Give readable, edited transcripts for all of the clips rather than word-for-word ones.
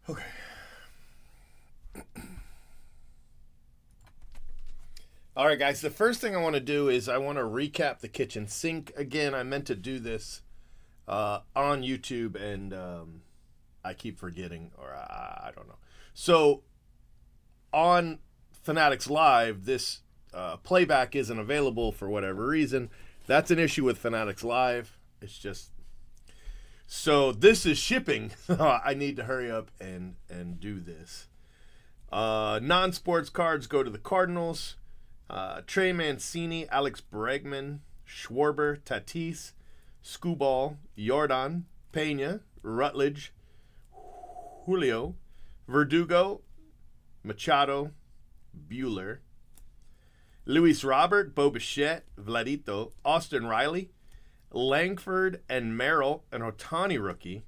Okay. All right, guys. The first thing I want to do is I want to recap the kitchen sink. Again, I meant to do this on YouTube, and I keep forgetting, or I don't know. So on Fanatics Live, this playback isn't available for whatever reason. That's an issue with Fanatics Live. It's just... So this is shipping. I need to hurry up and do this. Non-sports cards go to the Cardinals. Trey Mancini, Alex Bregman, Schwarber, Tatis, Skubal, Jordan, Pena, Rutledge, Julio, Verdugo, Machado, Bueller, Luis Robert, Bo Bichette, Vladito, Austin Riley, Langford and Merrill, an Ohtani rookie,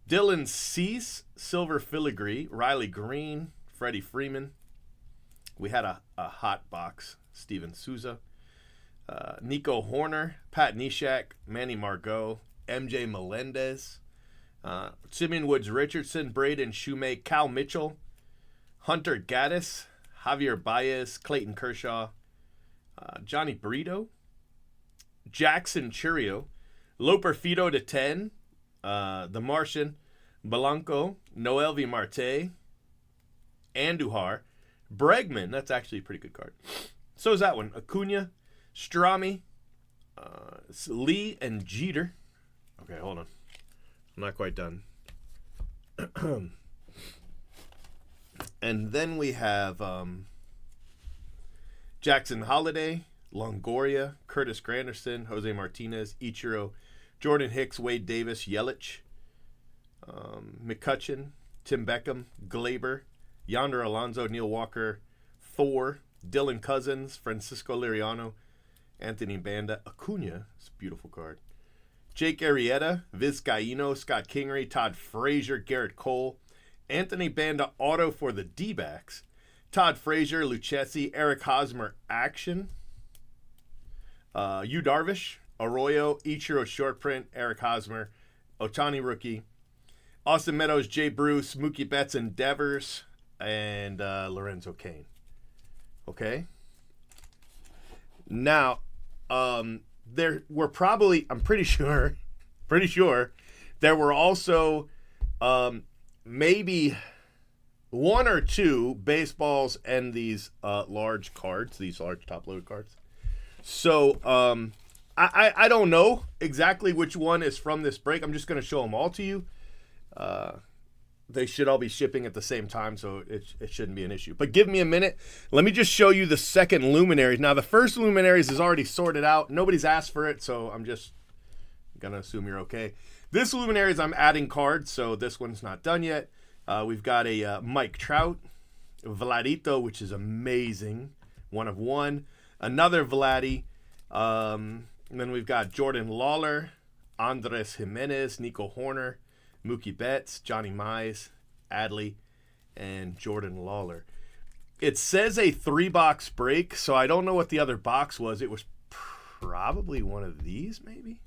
Dylan Cease, Silver Filigree, Riley Green, Freddie Freeman. We had a hot box, Steven Souza, Nico Horner, Pat Neshek, Manny Margot, MJ Melendez, Simeon Woods Richardson, Braden Shoemake, Cal Mitchell, Hunter Gaddis, Javier Baez, Clayton Kershaw, Johnny Brito, Jackson Churio, Loper Fido to 10, The Martian, Belanco, Noelvi Marte, Andujar, Bregman. That's actually a pretty good card. So is that one. Acuna, Strami, Lee, and Jeter. Okay, hold on. I'm not quite done. And then we have Jackson Holiday, Longoria, Curtis Granderson, Jose Martinez, Ichiro, Jordan Hicks, Wade Davis, Yelich, McCutcheon, Tim Beckham, Glaber, Yonder Alonso, Neil Walker, Thor, Dylan Cousins, Francisco Liriano, Anthony Banda, Acuna, it's a beautiful card, Jake Arrieta, Vizcaíno, Scott Kingery, Todd Frazier, Garrett Cole, Anthony Banda auto for the D-backs, Todd Frazier, Lucchesi, Eric Hosmer action, Yu Darvish, Arroyo, Ichiro short print, Eric Hosmer, Ohtani rookie, Austin Meadows, Jay Bruce, Mookie Betts, and Devers, and Lorenzo Cain. Okay. Now, there were probably, I'm pretty sure, there were also maybe one or two baseballs and these large cards, these large top-loaded cards. So I don't know exactly which one is from this break. I'm just going to show them all to you. They should all be shipping at the same time, so it shouldn't be an issue. But give me a minute. Let me just show you the second Luminaries. Now, the first Luminaries is already sorted out. Nobody's asked for it, so I'm just going to assume you're okay. This Luminaries, I'm adding cards, so this one's not done yet. We've got a Mike Trout, Vladito, which is amazing, 1 of 1. Another Vladdy. And then we've got Jordan Lawler, Andres Jimenez, Nico Horner, Mookie Betts, Johnny Mize, Adley, and Jordan Lawler. It says a 3-box break, so I don't know what the other box was. It was probably one of these, maybe?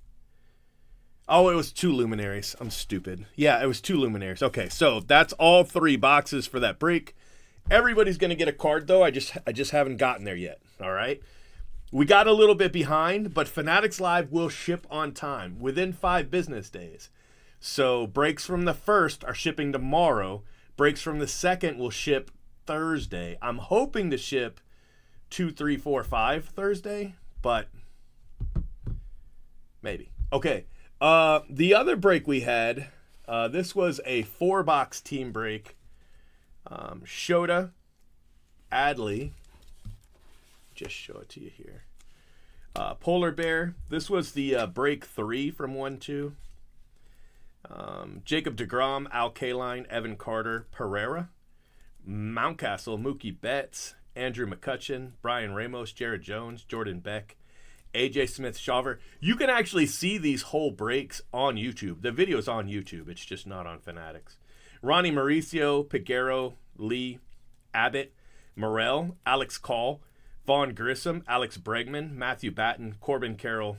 Oh, it was 2 Luminaries. I'm stupid. Yeah, it was 2 Luminaries. Okay, so that's all 3 boxes for that break. Everybody's going to get a card, though. I just haven't gotten there yet, all right? We got a little bit behind, but Fanatics Live will ship on time, within 5 business days. So breaks from the 1st are shipping tomorrow. Breaks from the second will ship Thursday. I'm hoping to ship 2, 3, 4, 5 Thursday, but maybe. Okay. The other break we had, this was a 4-box team break. Shota, Adley, just show it to you here. Polar Bear, this was the break 3 from 1-2. Jacob deGrom, Al Kaline, Evan Carter, Pereira, Mountcastle, Mookie Betts, Andrew McCutcheon, Brian Ramos, Jared Jones, Jordan Beck, AJ Smith-Shawver. You can actually see these whole breaks on YouTube. The video's on YouTube. It's just not on Fanatics. Ronnie Mauricio, Piguero, Lee, Abbott, Morel, Alex Call, Vaughn Grissom, Alex Bregman, Matthew Batten, Corbin Carroll,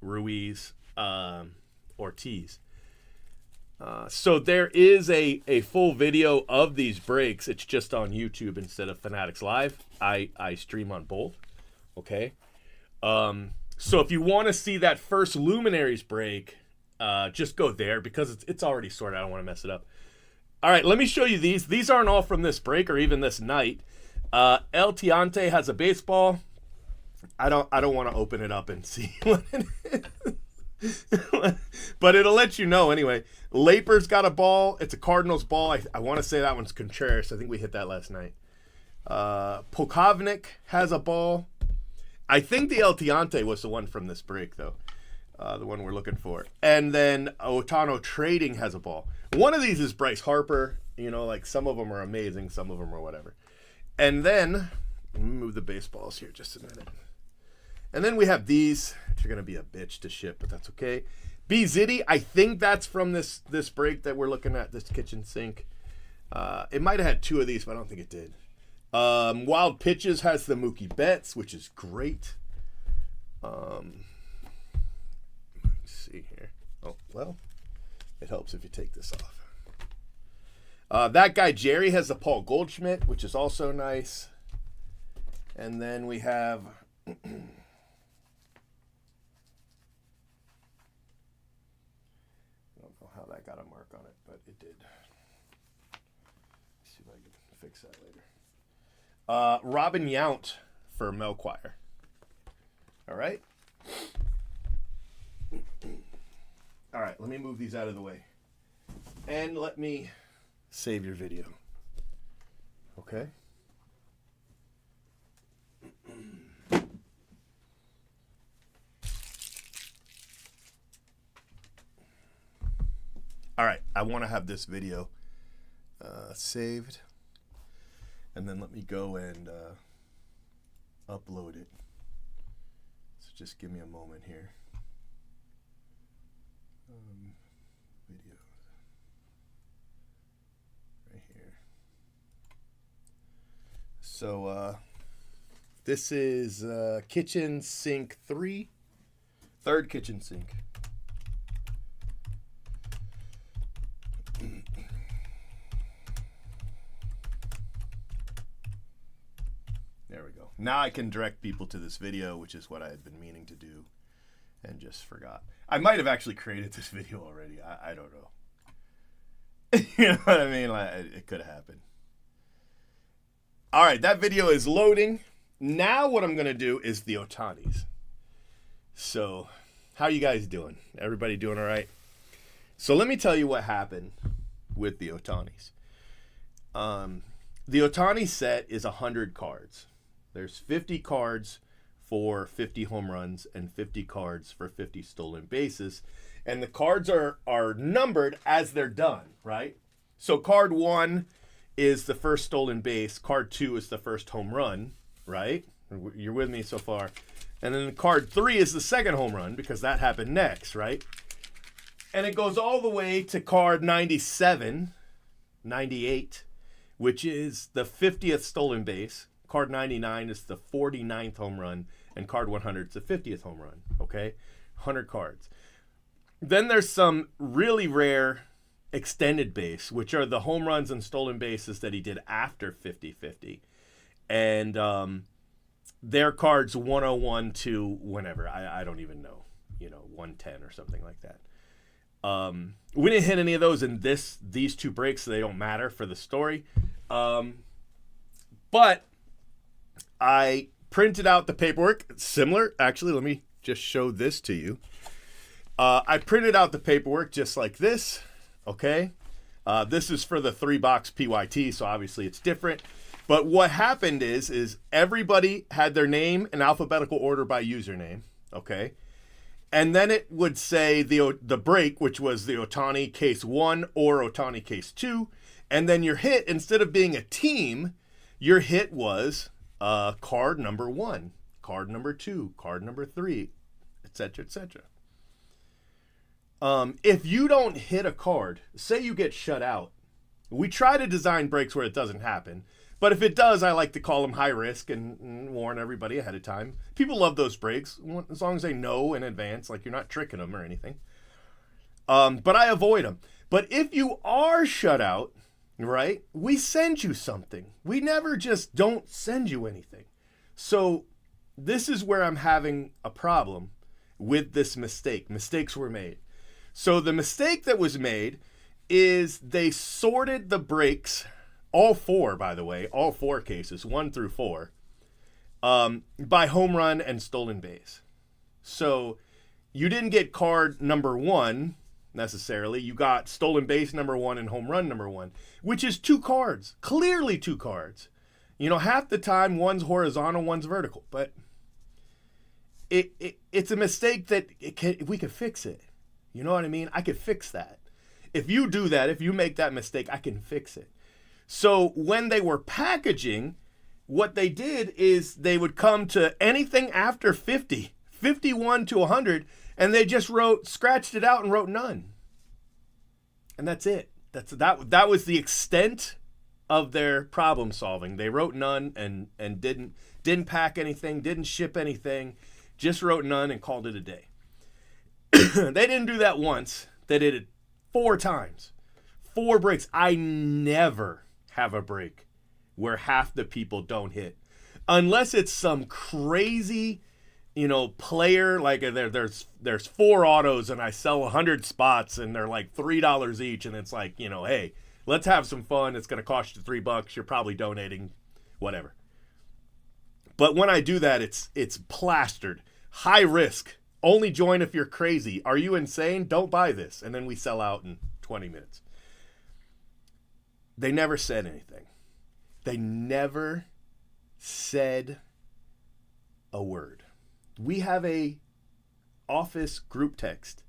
Ruiz, Ortiz. So there is a full video of these breaks. It's just on YouTube instead of Fanatics Live. I stream on both. Okay. So if you want to see that first Luminaries break, just go there because it's already sorted. I don't want to mess it up. All right, let me show you these. These aren't all from this break or even this night. El Tiante has a baseball. I don't want to open it up and see what it is. But it'll let you know anyway. Laper's got a ball. It's a Cardinals ball. I want to say that one's Contreras. I think we hit that last night. Polkovnik has a ball. I think the El Tiante was the one from this break, though. The one we're looking for. And then Ohtani Trading has a ball. One of these is Bryce Harper. You know, like some of them are amazing. Some of them are whatever. And then, let me move the baseballs here just a minute. And then we have these, which are going to be a bitch to ship, but that's okay. B Zitty, I think that's from this break that we're looking at, this kitchen sink. It might have had 2 of these, but I don't think it did. Wild Pitches has the Mookie Betts, which is great. Let's see here. Oh, well, it helps if you take this off. That guy Jerry has the Paul Goldschmidt, which is also nice. And then we have I don't know how that got a mark on it, but it did. Let's see if I can fix that later. Robin Yount for Melquire. All right. All right, let me move these out of the way. And let me save your video. Okay? All right, I want to have this video saved. And then let me go and upload it. So just give me a moment here. Video. Right here. So this is kitchen sink 3. Third kitchen sink. There we go. Now I can direct people to this video, which is what I had been meaning to do and just forgot. I might have actually created this video already. I don't know. You know what I mean? Like, it could have happened. All right, that video is loading. Now what I'm going to do is the Ohtanis. So, how you guys doing? Everybody doing all right? So let me tell you what happened with the Ohtanis. The Ohtani set is 100 cards. There's 50 cards for 50 home runs and 50 cards for 50 stolen bases. And the cards are numbered as they're done, right? So card 1 is the first stolen base. Card 2 is the first home run, right? You're with me so far. And then card 3 is the second home run because that happened next, right? And it goes all the way to card 97, 98, which is the 50th stolen base. Card 99 is the 49th home run. And card 100 is the 50th home run, okay? 100 cards. Then there's some really rare extended base, which are the home runs and stolen bases that he did after 50-50. And they're cards 101 to whenever. I don't even know, 110 or something like that. We didn't hit any of those in these two breaks, so they don't matter for the story. But I printed out the paperwork. Similar, actually, let me just show this to you. I printed out the paperwork just like this, okay? This is for the 3-box PYT, so obviously it's different. But what happened is everybody had their name in alphabetical order by username, okay? And then it would say the break, which was the Ohtani case 1 or Ohtani case 2. And then your hit, instead of being a team, your hit was card number 1, card number 2, card number 3, etc., etc. If you don't hit a card, say you get shut out, we try to design breaks where it doesn't happen. But if it does, I like to call them high risk and warn everybody ahead of time. People love those breaks, as long as they know in advance, like you're not tricking them or anything. But I avoid them. But if you are shut out, right, we send you something. We never just don't send you anything. So this is where I'm having a problem with this mistake. Mistakes were made. So the mistake that was made is they sorted the breaks, all 4, by the way, all 4 cases, 1 through 4, by home run and stolen base. So you didn't get card number 1 necessarily. You got stolen base number 1 and home run number 1, which is 2 cards, clearly 2 cards. You know, half the time one's horizontal, one's vertical, but it's a mistake that we could fix it. You know what I mean? I could fix that. If you do that, if you make that mistake, I can fix it. So when they were packaging, what they did is they would come to anything after 50, 51 to 100, and they just scratched it out and wrote none. And that's it. That was the extent of their problem solving. They wrote none and didn't pack anything, didn't ship anything, just wrote none and called it a day. They didn't do that once. They did it 4 times. 4 breaks. I never have a break where half the people don't hit. Unless it's some crazy, player, like there's 4 autos and I sell 100 spots and they're like $3 each, and it's like, hey, let's have some fun. It's going to cost you $3. You're probably donating, whatever. But when I do that, it's plastered. High risk. Only join if you're crazy. Are you insane? Don't buy this. And then we sell out in 20 minutes. They never said anything. They never said a word. We have a office group text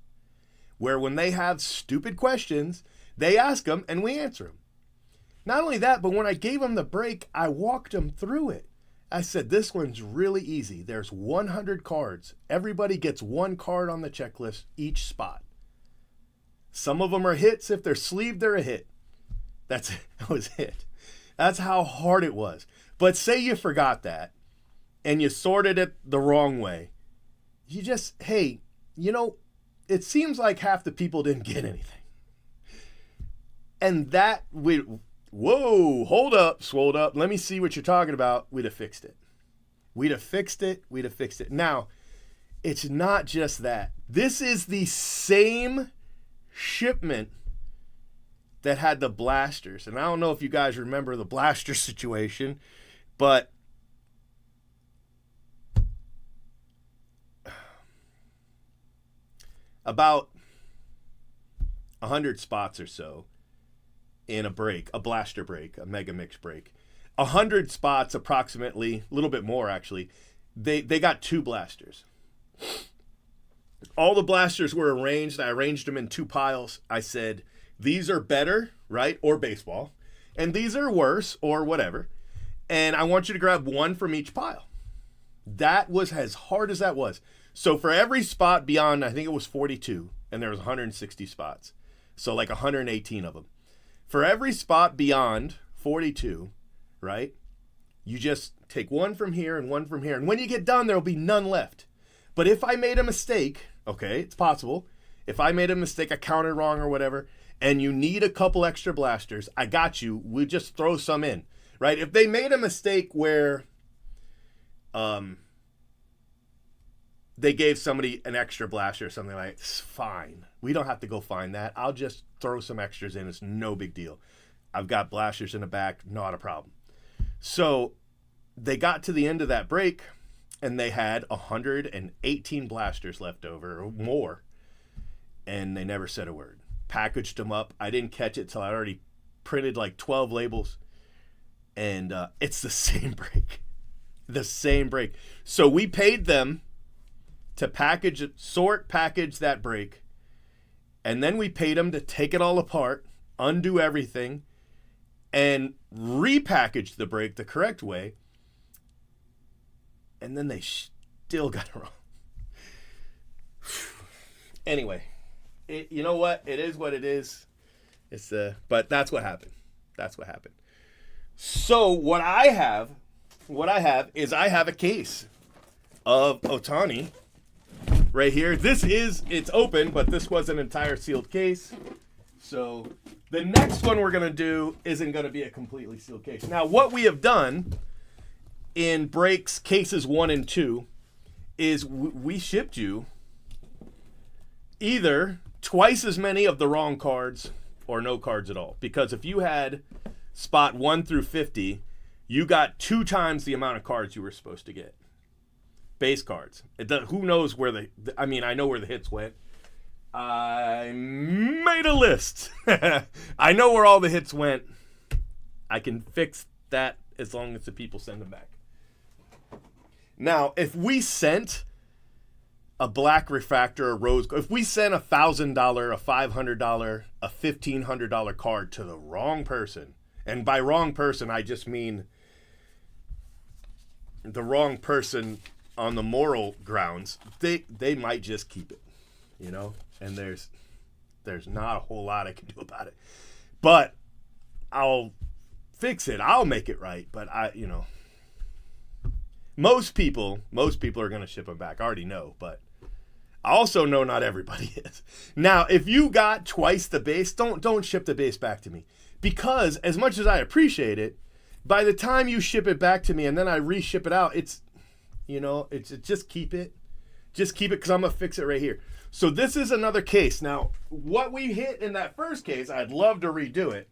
where when they have stupid questions, they ask them and we answer them. Not only that, but when I gave them the break, I walked them through it. I said, this one's really easy. There's 100 cards. Everybody gets 1 card on the checklist each spot. Some of them are hits. If they're sleeved, they're a hit. That was it. That's how hard it was. But say you forgot that and you sorted it the wrong way. You just, hey, it seems like half the people didn't get anything. And whoa, hold up, swolled up. Let me see what you're talking about. We'd have fixed it. We'd have fixed it. Now, it's not just that. This is the same shipment that had the blasters. And I don't know if you guys remember the blaster situation, but about 100 spots or so in a break, a blaster break, a mega mix break. 100 spots approximately, a little bit more actually, they got 2 blasters. All the blasters were arranged. I arranged them in 2 piles. I said, these are better, right, or baseball, and these are worse, or whatever. And I want you to grab 1 from each pile. That was as hard as that was. So for every spot beyond, I think it was 42, and there was 160 spots. So like 118 of them. For every spot beyond 42, right, you just take 1 from here and 1 from here. And when you get done, there will be none left. But if I made a mistake, okay, it's possible. If I made a mistake, I counted wrong or whatever, and you need a couple extra blasters, I got you. We'll just throw some in, right? If they made a mistake where they gave somebody an extra blaster or something like, it's fine. We don't have to go find that. I'll just throw some extras in. It's no big deal. I've got blasters in the back, not a problem. So they got to the end of that break, and they had 118 blasters left over, or more, and they never said a word. Packaged them up. I didn't catch it till I already printed like 12 labels, and it's the same break. The same break. So we paid them to package that break, and then we paid them to take it all apart, undo everything, and repackage the break the correct way, and then they still got it wrong. Anyway, you know what? It is what it is. But that's what happened. That's what happened. So what I have is I have a case of Ohtani right here. It's open, but this was an entire sealed case. So the next one we're going to do isn't going to be a completely sealed case. Now, what we have done in breaks cases 1 and 2 is we shipped you either twice as many of the wrong cards or no cards at all. Because if you had spot 1 through 50, you got 2 times the amount of cards you were supposed to get. Base cards. Who knows where I know where the hits went. I made a list. I know where all the hits went. I can fix that as long as the people send them back. Now, if we sent a black refractor, a rose, if we sent $1,000, a $500, a $1,500 card to the wrong person, and by wrong person, I just mean the wrong person on the moral grounds, they might just keep it, you know? And there's not a whole lot I can do about it. But I'll fix it. I'll make it right. But most people are going to ship them back. I already know, but I also know not everybody is. Now, if you got twice the base, don't ship the base back to me. Because as much as I appreciate it, by the time you ship it back to me and then I reship it out, it's just keep it. Just keep it because I'm going to fix it right here. So this is another case. Now, what we hit in that first case, I'd love to redo it,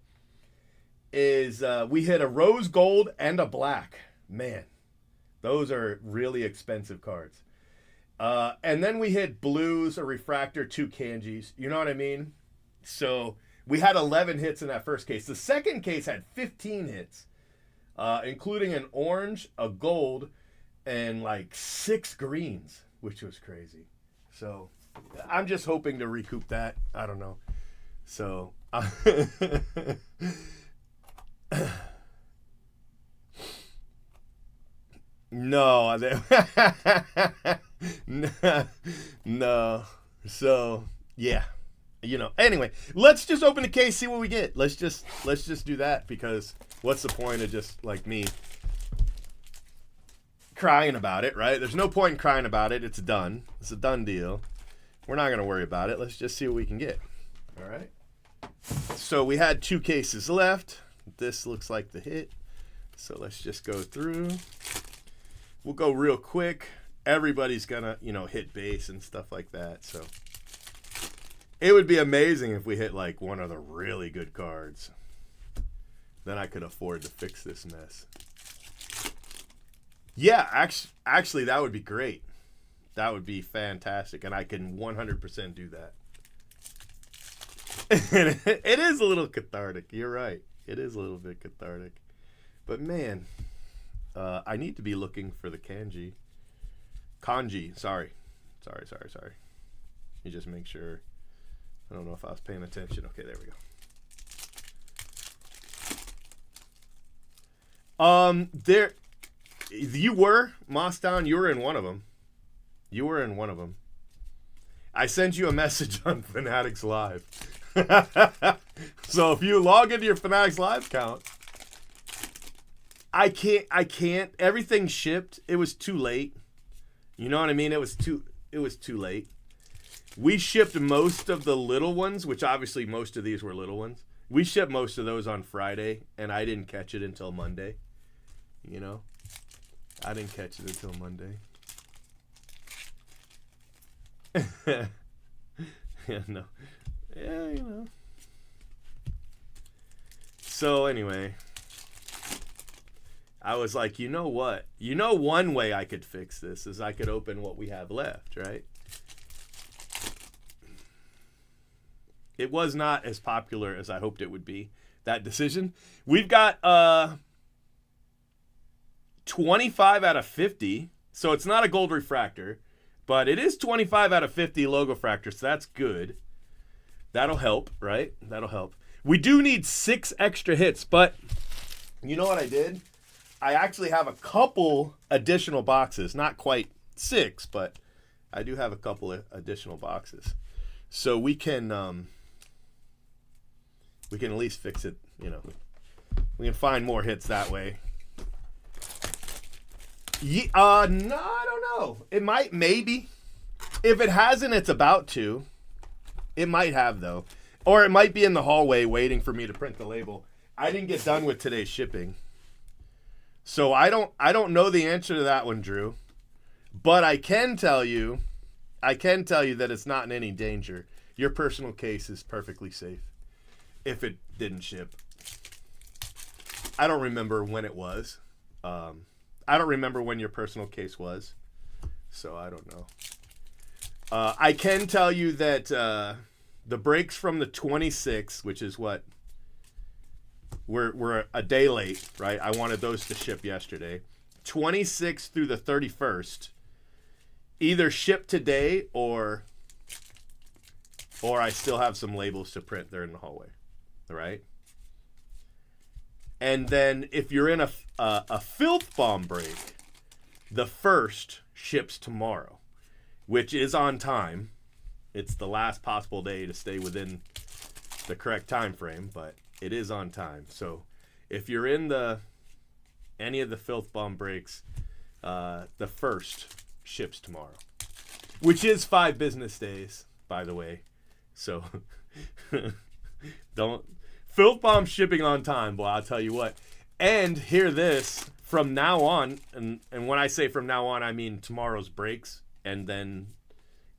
is we hit a rose gold and a black. Man, those are really expensive cards. And then we hit blues, a refractor, 2 kanjis. You know what I mean? So we had 11 hits in that first case. The second case had 15 hits, including an orange, a gold, and like 6 greens, which was crazy. So I'm just hoping to recoup that. I don't know. So no. No. So yeah. Anyway, let's just open the case, see what we get. Let's just do that, because what's the point of just like me crying about it, right? There's no point in crying about it. It's done. It's a done deal. We're not going to worry about it. Let's just see what we can get. All right. So we had 2 cases left. This looks like the hit. So let's just go through. We'll go real quick. Everybody's going to, hit base and stuff like that. So it would be amazing if we hit like one of the really good cards. Then I could afford to fix this mess. Yeah, actually, that would be great. That would be fantastic, and I can 100% do that. It is a little cathartic. You're right. It is a little bit cathartic. But, man, I need to be looking for the kanji. Kanji, sorry. Let me just make sure. I don't know if I was paying attention. Okay, there we go. You were, Mostown, you were in one of them. I sent you a message on Fanatics Live. So if you log into your Fanatics Live account, I can't. Everything shipped. It was too late. You know what I mean? It was too late. We shipped most of the little ones, which obviously most of these were little ones. We shipped most of those on Friday, and I didn't catch it until Monday. I didn't catch it until Monday. Yeah, no. Yeah, you know. So anyway, I was like, you know what? You know, one way I could fix this is I could open what we have left, right? It was not as popular as I hoped it would be, that decision. We've got 25 out of 50, so it's not a gold refractor, but it is 25 out of 50 logo fractor, so that's good. That'll help, right? That'll help. We do need 6 extra hits, but you know what I did? I actually have a couple additional boxes. Not quite 6, but I do have a couple of additional boxes. So we can at least fix it, you know. We can find more hits that way. No, I don't know. It might, maybe. If it hasn't, it's about to. It might have, though. Or it might be in the hallway waiting for me to print the label. I didn't get done with today's shipping. So I don't know the answer to that one, Drew. But I can tell you that it's not in any danger. Your personal case is perfectly safe if it didn't ship. I don't remember when it was. I don't remember when your personal case was. So I don't know. I can tell you that the breaks from the 26th, which is what we're a day late, right? I wanted those to ship yesterday. 26th through the 31st, either ship today or I still have some labels to print. They're in the hallway, right? And then if you're in a filth bomb break, the first ships tomorrow, which is on time. It's the last possible day to stay within the correct time frame, but it is on time. So if you're in any of the filth bomb breaks, the first ships tomorrow, which is 5 business days, by the way. So don't filth bomb shipping on time, boy, I'll tell you what. And hear this, from now on, and when I say from now on, I mean tomorrow's breaks and then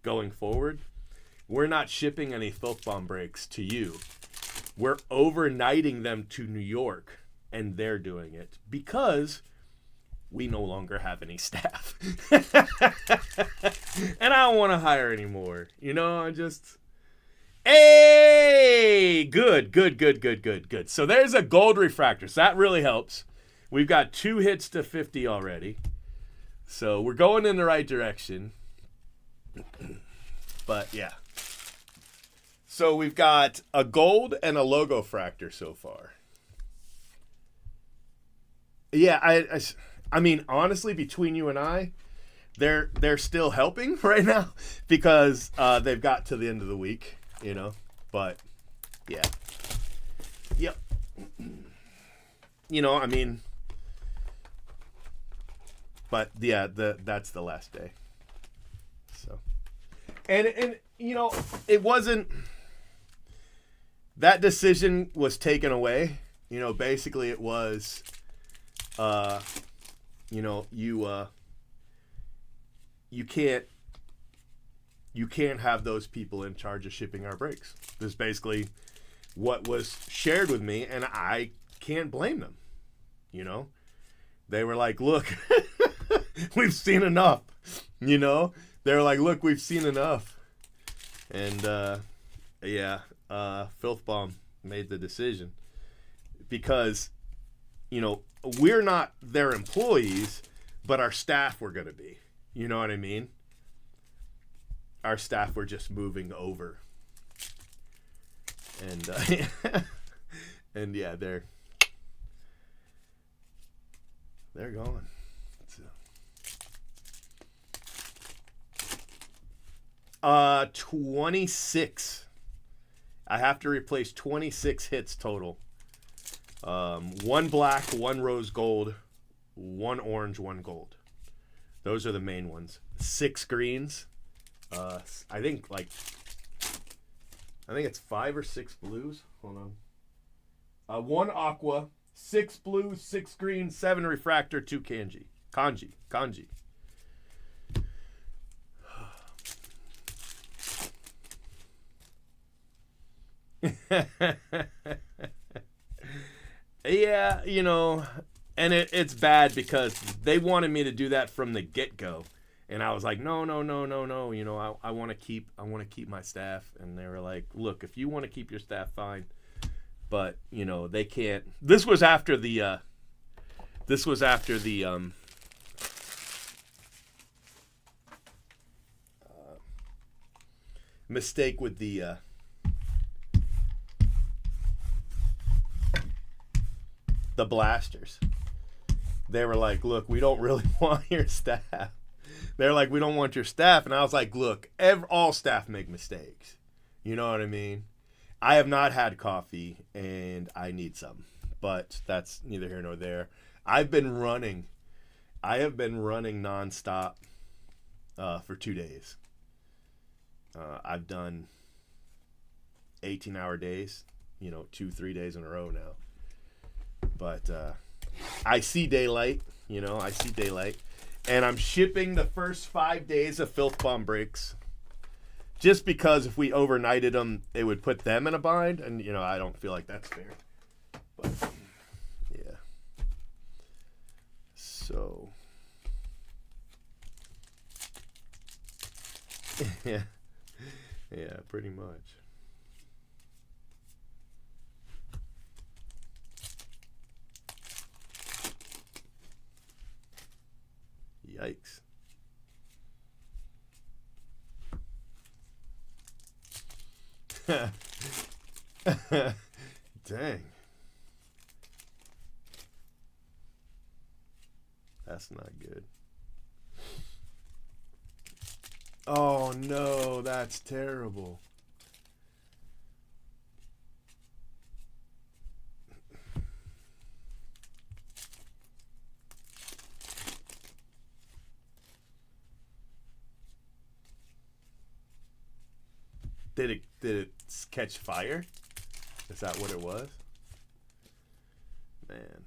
going forward, we're not shipping any filth bomb breaks to you. We're overnighting them to New York, and they're doing it because we no longer have any staff. And I don't want to hire anymore. You know, I just... Hey! Good. So there's a gold refractor. So that really helps. We've got 2 hits to 50 already. So we're going in the right direction. But yeah. So we've got a gold and a logo fractor so far. Yeah, I mean, honestly, between you and I, they're still helping right now because they've got to the end of the week, you know. But yeah, yep. You know, I mean, but yeah, that's the last day. So, and you know, it wasn't. That decision was taken away. You know, basically it was, you know, you can't have those people in charge of shipping our breaks. This is basically what was shared with me, and I can't blame them. You know, they were like, look, we've seen enough, you know, they were like, look, we've seen enough. And, yeah. Filth Bomb made the decision because, you know, we're not their employees, but our staff were going to be. You know what I mean? Our staff were just moving over. And, and yeah, they're going. So. 26. I have to replace 26 hits total. 1 black, 1 rose gold, 1 orange, 1 gold. Those are the main ones. 6 greens. I think it's 5 or 6 blues. Hold on. 1 aqua, 6 blues, 6 greens, 7 refractor, 2 kanji. Kanji. Yeah, you know, and it's bad because they wanted me to do that from the get go, and I was like, no, no, no, no, no. You know, I want to keep my staff, and they were like, look, if you want to keep your staff, fine, but you know they can't. This was after the mistake with the blasters. They were like, look, we don't really want your staff. They're like, we don't want your staff. And I was like, look, all staff make mistakes. You know what I mean? I have not had coffee and I need some, but that's neither here nor there. I have been running nonstop for 2 days. I've done 18-hour days, 2-3 days in a row now. But I see daylight, I see daylight. And I'm shipping the first 5 days of Filth Bomb breaks. Just because if we overnighted them, it would put them in a bind. And, I don't feel like that's fair. But, yeah. So. Yeah. Yeah, pretty much. Yikes. Dang. That's not good. Oh no, that's terrible. Did it catch fire? Is that what it was? Man.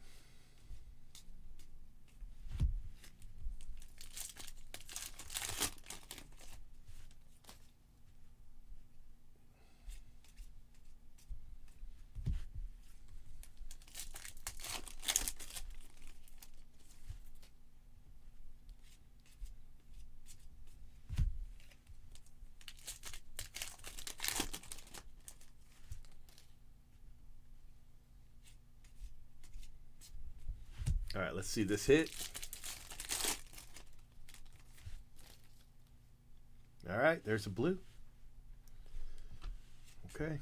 All right, let's see this hit. All right, there's a blue. Okay.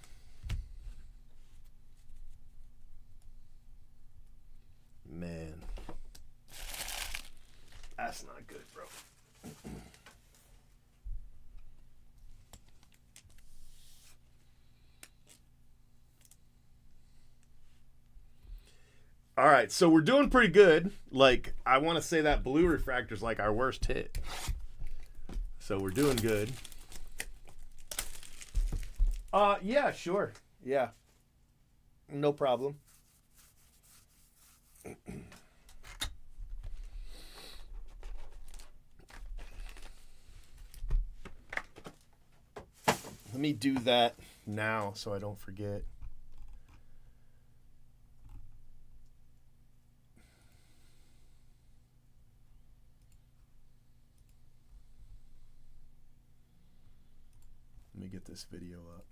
Man. That's not good, bro. All right, so we're doing pretty good. Like, I want to say that blue refractor's like our worst hit. So we're doing good. Yeah, sure. Yeah. No problem. Let me do that now so I don't forget. Let me get this video up.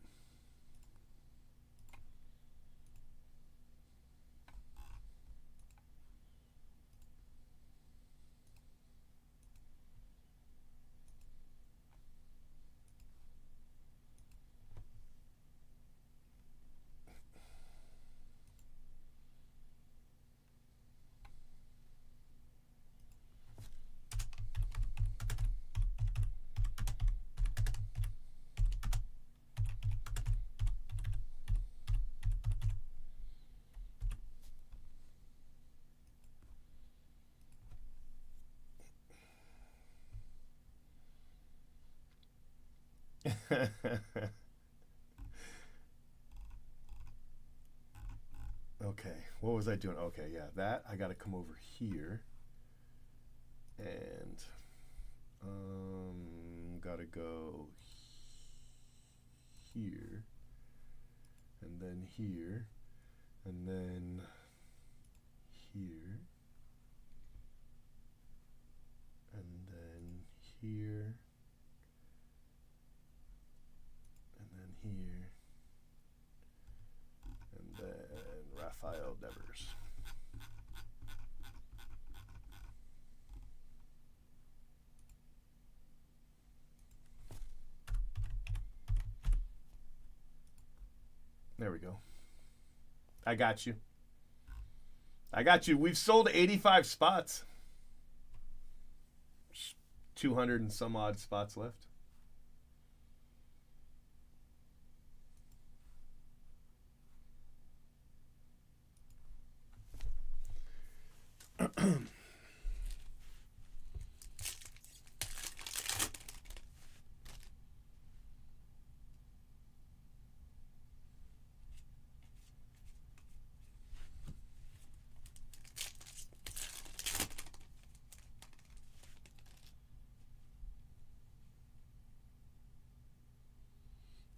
Okay, what was I doing? Okay, yeah, that I got to come over here, and got to go here, and then here, and then here, and then here, and then here, and then Rafael Devers. There we go. I got you. I got you. We've sold 85 spots. 200 and some odd spots left.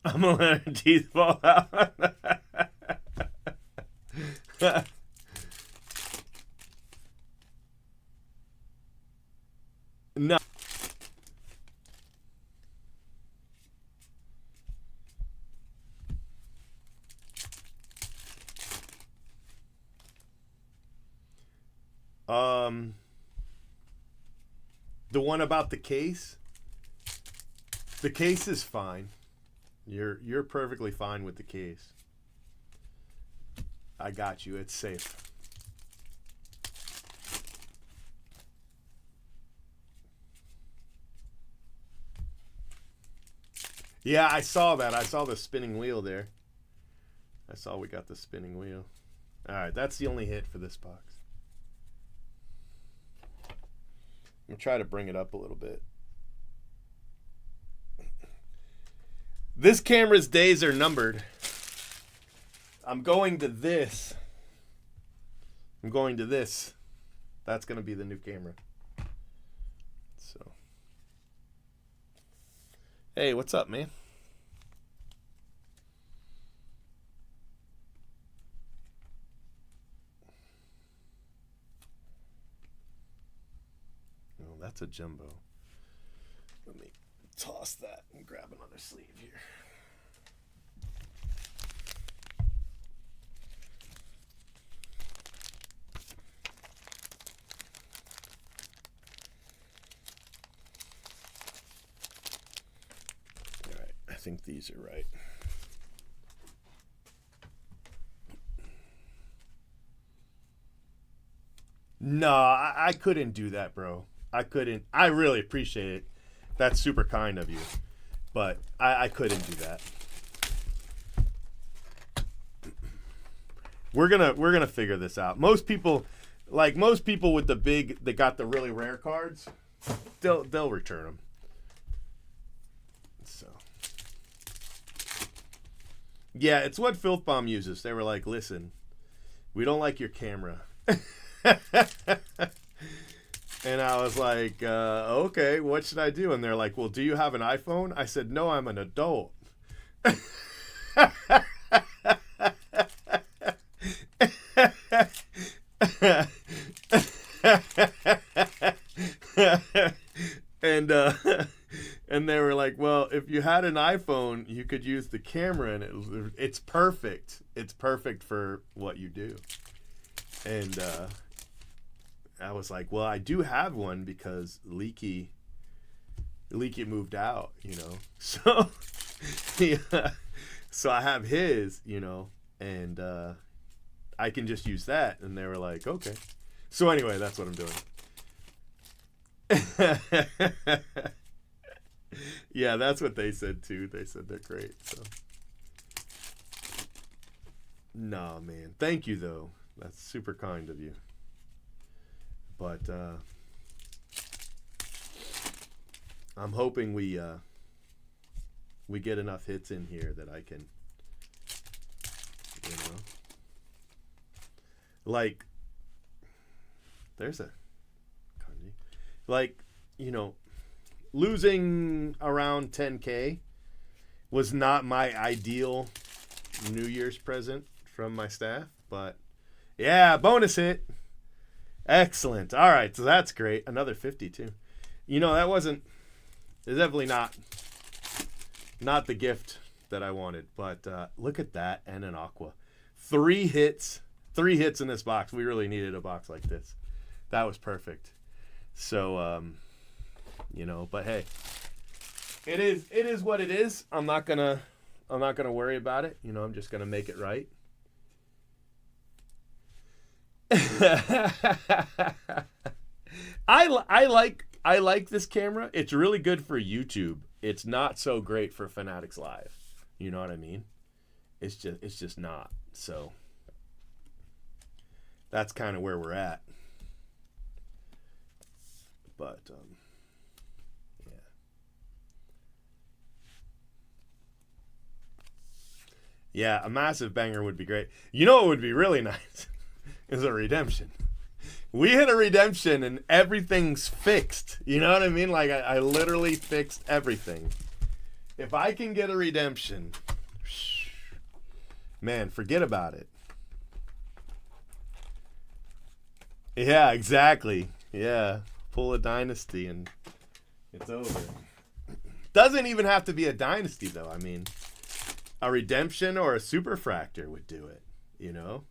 I'm gonna let her teeth fall out. No. The one about the case? The case is fine. You're perfectly fine with the case. I got you. It's safe. Yeah, I saw that. I saw the spinning wheel there. I saw we got the spinning wheel. All right, that's the only hit for this box. I'm going to try to bring it up a little bit. This camera's days are numbered. I'm going to this. I'm going to this. That's going to be the new camera. So, hey, what's up, man? Oh, that's a jumbo. Let me toss that and grab another sleeve here. All right, I think these are right. No, I couldn't do that, bro. I couldn't. I really appreciate it. That's super kind of you. But I couldn't do that. We're gonna figure this out. Most people with the big, they got the really rare cards, they'll return them. So yeah, it's what Filth Bomb uses. They were like, listen, we don't like your camera. And I was like, okay, what should I do? And they're like, well, do you have an iPhone? I said, no, I'm an adult. And they were like, well, if you had an iPhone, you could use the camera, and it's perfect. It's perfect for what you do. And I was like, well, I do have one because Leaky moved out, you know. So yeah, so I have his, you know, and I can just use that. And they were like, okay. So anyway, that's what I'm doing. Yeah, that's what they said too. They said they're great. So no, man. Thank you though. That's super kind of you. But I'm hoping we get enough hits in here that I can, you know, like, there's a, like, you know, losing around 10K was not my ideal New Year's present from my staff. But yeah, bonus hit. Excellent. All right, so that's great. Another 50 too. You know, that wasn't. It's definitely not the gift that I wanted. But look at that, and an aqua. 3 hits. 3 hits in this box. We really needed a box like this. That was perfect. So, you know, but hey, it is what it is. I'm not gonna worry about it. You know, I'm just gonna make it right. I like this camera. It's really good for YouTube. It's not so great for Fanatics Live. You know what I mean? It's just not. So that's kind of where we're at. But yeah. Yeah, a massive banger would be great. You know what would be really nice is a redemption. We hit a redemption and everything's fixed. You know what I mean? Like I literally fixed everything. If I can get a redemption, man, forget about it. Yeah, exactly. Yeah. Pull a dynasty and it's over. Doesn't even have to be a dynasty though. I mean, a redemption or a superfractor would do it, you know?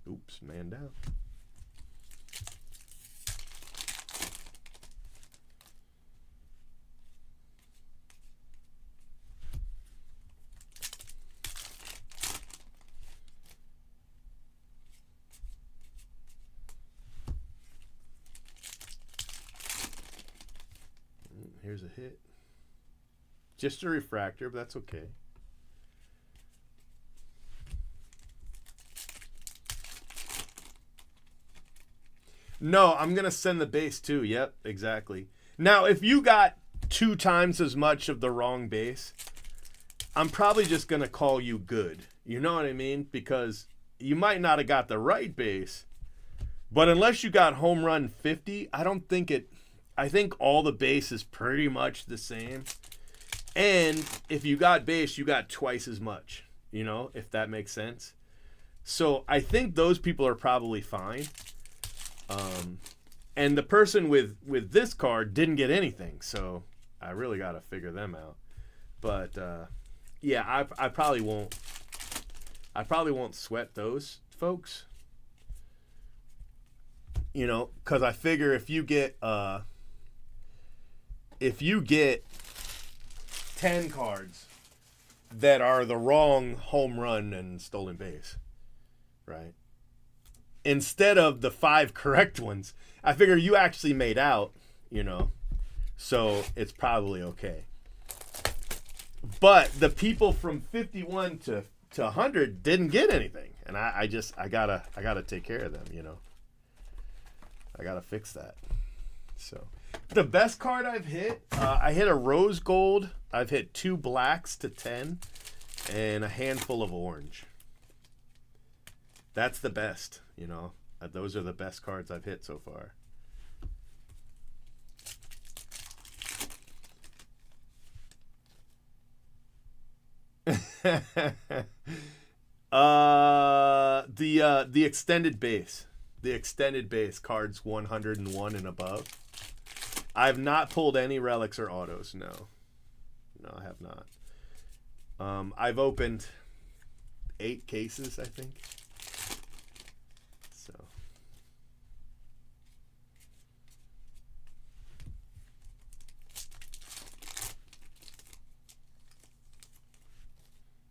Oops, man down. Here's a hit. Just a refractor, but that's okay. No, I'm going to send the base too. Yep, exactly. Now, if you got 2 times as much of the wrong base, I'm probably just going to call you good. You know what I mean? Because you might not have got the right base, but unless you got home run 50, I don't think it... I think all the base is pretty much the same. And if you got base, you got twice as much, you know, if that makes sense. So I think those people are probably fine. And the person with this card didn't get anything. So I really got to figure them out. But yeah, I probably won't sweat those folks. You know, because I figure if you get 10 cards that are the wrong home run and stolen base, right? Instead of the 5 correct ones, I figure you actually made out, you know, so it's probably okay. But the people from 51 to 100 didn't get anything, and I gotta take care of them, you know. I gotta fix that. So the best card I've hit, I hit a rose gold. I've hit 2 blacks to 10 and a handful of orange. That's the best, you know. Those are the best cards I've hit so far. The extended base. The extended base cards 101 and above. I've not pulled any relics or autos. No, I have not. I've opened 8 cases, I think. So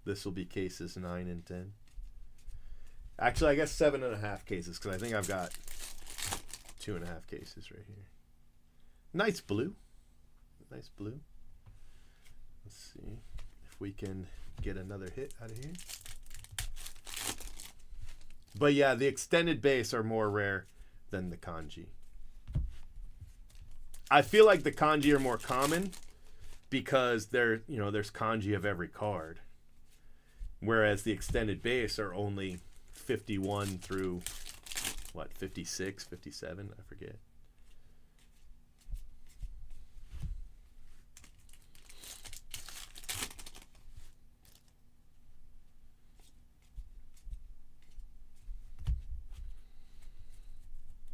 this will be cases 9 and 10. Actually, I guess 7.5 cases, because I think I've got 2.5 cases right here. Nice blue. Nice blue. Let's see if we can get another hit out of here. But yeah, the extended base are more rare than the kanji. I feel like the kanji are more common because there's kanji of every card. Whereas the extended base are only 51 through what, 56, 57? I forget.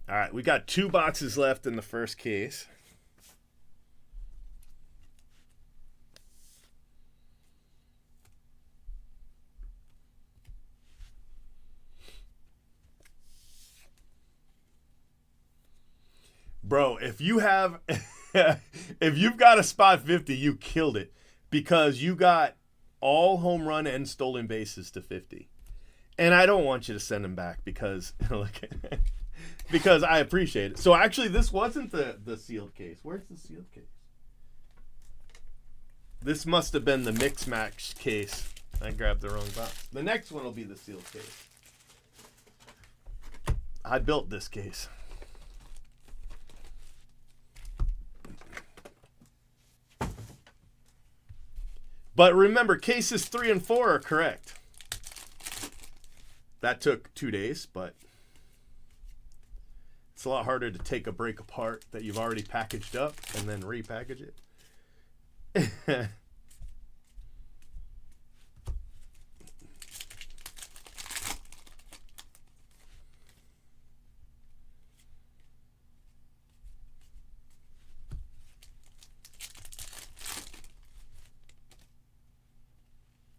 All right, we got 2 boxes left in the first case. Bro, if you have if you've got a spot 50, you killed it because you got all home run and stolen bases to 50. And I don't want you to send them back because because I appreciate it. So actually this wasn't the sealed case. Where's the sealed case? This must have been the Mix Max case. I grabbed the wrong box. The next one will be the sealed case. I built this case. But remember, cases 3 and 4 are correct. That took 2 days, but it's a lot harder to take a break apart that you've already packaged up and then repackage it.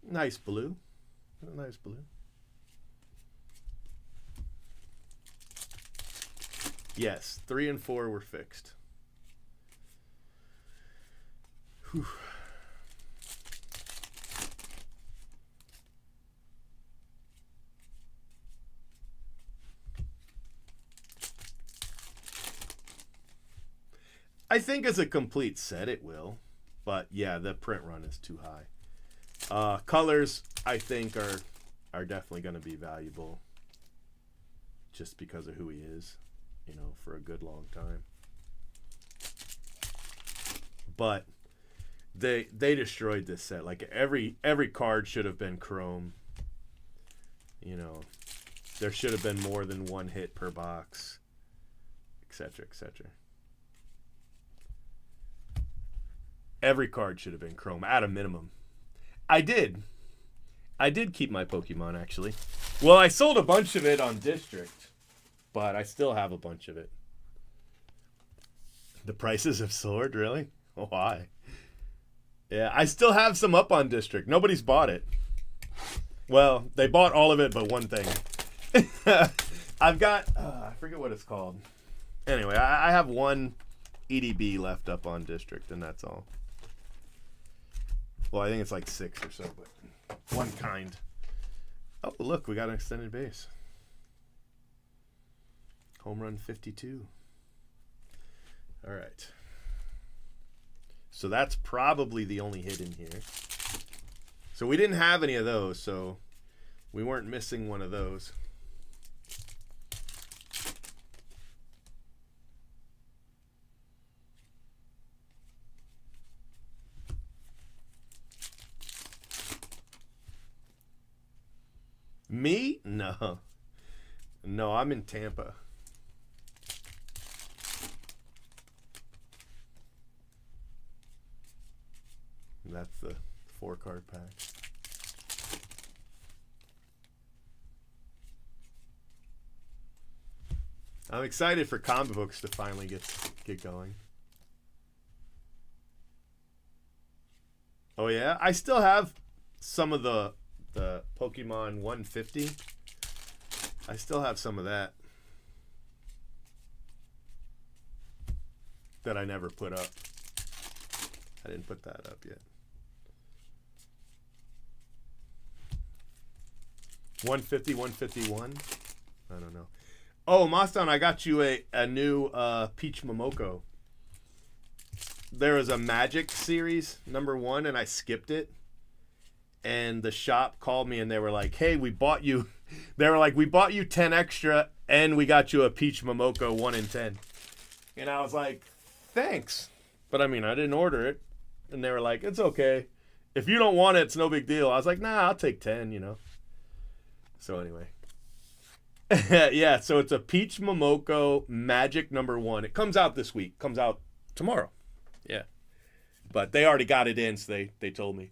Nice blue. Nice blue. Yes, 3 and 4 were fixed. Whew. I think as a complete set it will, but yeah, the print run is too high. Colors, I think, are definitely going to be valuable just because of who he is, you know, for a good long time. But they destroyed this set. Like every card should have been chrome. You know, there should have been more than 1 hit per box, etc., etc. Every card should have been chrome at a minimum. I did keep my Pokemon, actually. Well, I sold a bunch of it on District, but I still have a bunch of it. The prices have soared, really? Why? Yeah, I still have some up on District. Nobody's bought it. Well, they bought all of it but one thing. I've got, I forget what it's called. Anyway, I have 1 EDB left up on District, and that's all. Well, I think it's like 6 or so, but one kind. Oh, look, we got an extended base. Home run 52. All right. So that's probably the only hit in here. So we didn't have any of those, so we weren't missing one of those. Me? No. No, I'm in Tampa. That's the 4-card pack. I'm excited for comic books to finally get going. Oh yeah, I still have some of the Pokemon 150. I still have some of that I never put up. I didn't put that up yet. 150, 151. I don't know. Oh, Moston, I got you a new Peach Momoko. There was a Magic series #1, and I skipped it. And the shop called me, and they were like, "Hey, we bought you." They were like, "We bought you 10 extra, and we got you a Peach Momoko 1 in 10." And I was like, "Thanks," but I mean, I didn't order it. And they were like, "It's okay. If you don't want it, it's no big deal." I was like, "Nah, I'll take 10," you know. So anyway, Yeah, so it's a Peach Momoko Magic #1. It comes out this week. Comes out tomorrow. Yeah. But they already got it in, so they told me.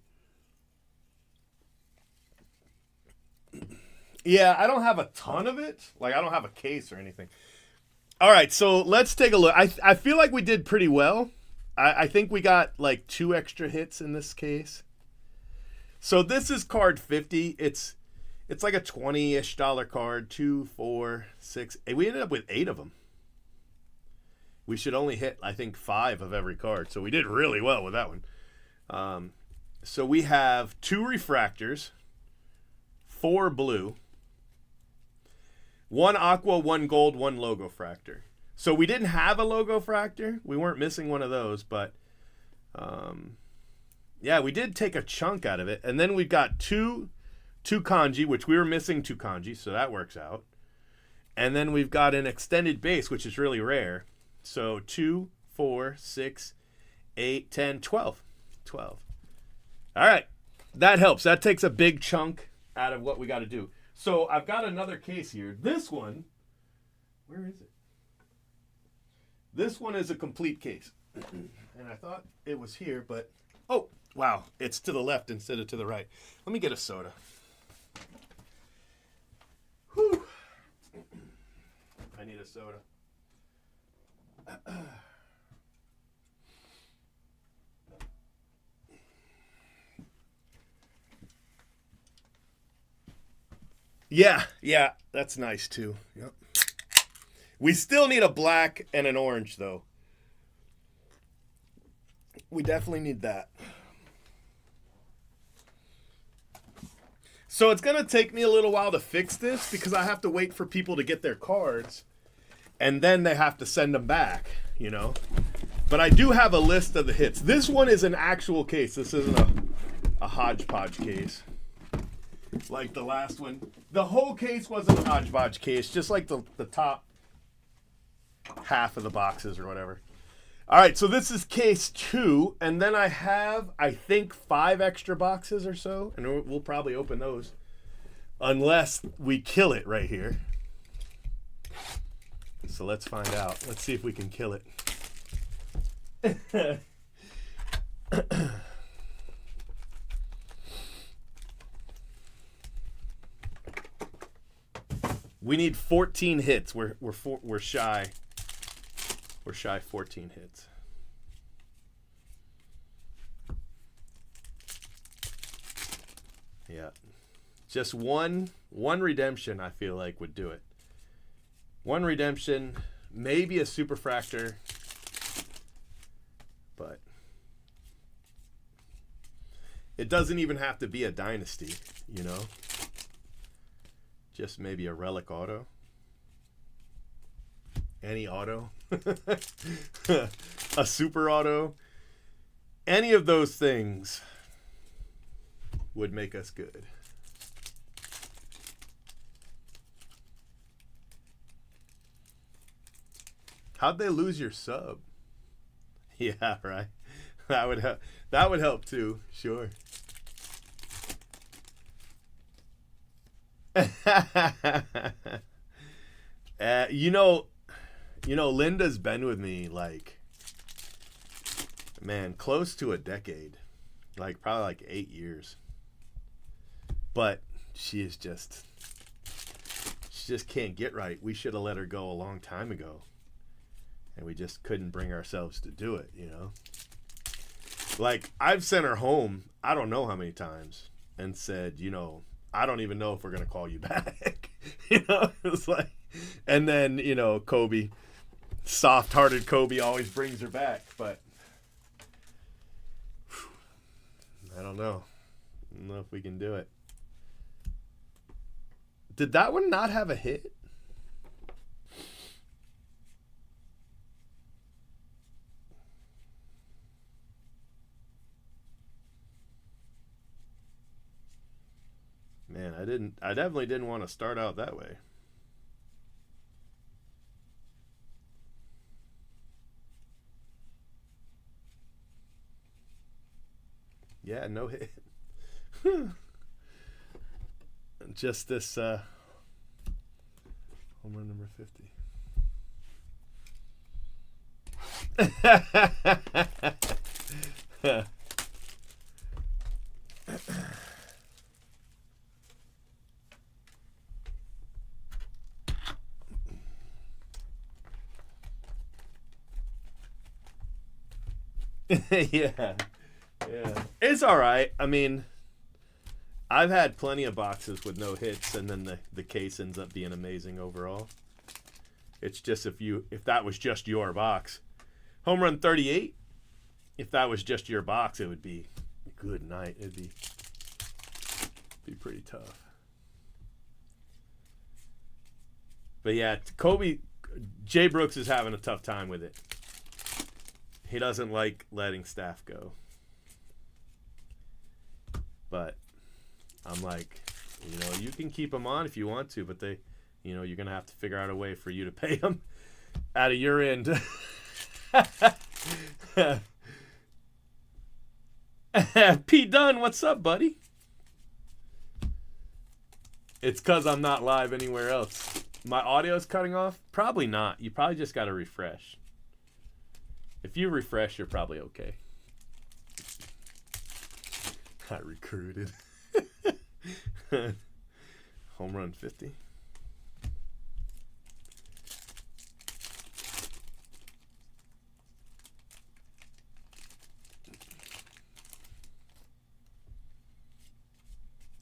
Yeah, I don't have a ton of it. Like, I don't have a case or anything. All right, so let's take a look. I feel like we did pretty well. I think we got like 2 extra hits in this case. So this is card 50. It's like a $20-ish card. 2, 4, 6. We ended up with 8 of them. We should only hit, I think, 5 of every card. So we did really well with that one. So we have 2 refractors, 4 blue, 1 aqua, 1 gold, 1 logo fractor. So we didn't have a logo fractor. We weren't missing one of those, but yeah, we did take a chunk out of it. And then we've got two kanji, which we were missing 2 kanji, so that works out. And then we've got an extended base, which is really rare. So 2, 4, 6, 8, 10, 12. 12. All right. That helps. That takes a big chunk out of what we got to do. So I've got another case here. This one, where is it? This one is a complete case. And I thought it was here, but, oh, wow. It's to the left instead of to the right. Let me get a soda. Whew. I need a soda. Yeah, that's nice too. Yep. We still need a black and an orange though. We definitely need that. So it's going to take me a little while to fix this because I have to wait for people to get their cards and then they have to send them back, you know. But I do have a list of the hits. This one is an actual case. This isn't a hodgepodge case like the last one. The whole case wasn't a hodgepodge case, just like the top half of the boxes or whatever. All right, so this is case 2, and then I have, I think, 5 extra boxes or so, and we'll probably open those unless we kill it right here. So let's find out. Let's see if we can kill it. We need 14 hits. We're shy. We're shy 14 hits. Yeah. Just one redemption, I feel like, would do it. One redemption, maybe a superfractor, but it doesn't even have to be a dynasty, you know? Just maybe a relic auto. Any auto. A super auto. Any of those things would make us good. How'd they lose your sub? Yeah, right. That would help too, sure. You know, Linda's been with me like, man, close to a decade, like probably like 8 years. But she just can't get right. We should have let her go a long time ago, and we just couldn't bring ourselves to do it, you know. Like, I've sent her home, I don't know how many times, and said, you know, I don't even know if we're gonna call you back. You know, it was like, and then, you know, Kobe, soft-hearted Kobe, always brings her back. But I don't know. I don't know if we can do it. Did that one not have a hit? Man, I definitely didn't want to start out that way. Yeah, no hit. Just this Home run number 50. Yeah. Yeah. It's all right. I mean, I've had plenty of boxes with no hits, and then the case ends up being amazing overall. It's just if that was just your box. Home run 38, if that was just your box, it would be a good night. It'd be pretty tough. But yeah, Jay Brooks is having a tough time with it. He doesn't like letting staff go. But I'm like, you can keep them on if you want to, but you're going to have to figure out a way for you to pay them out of your end. P. Dunn, what's up, buddy? It's because I'm not live anywhere else. My audio's cutting off? Probably not. You probably just got to refresh. If you refresh, you're probably okay. I recruited. Home run 50.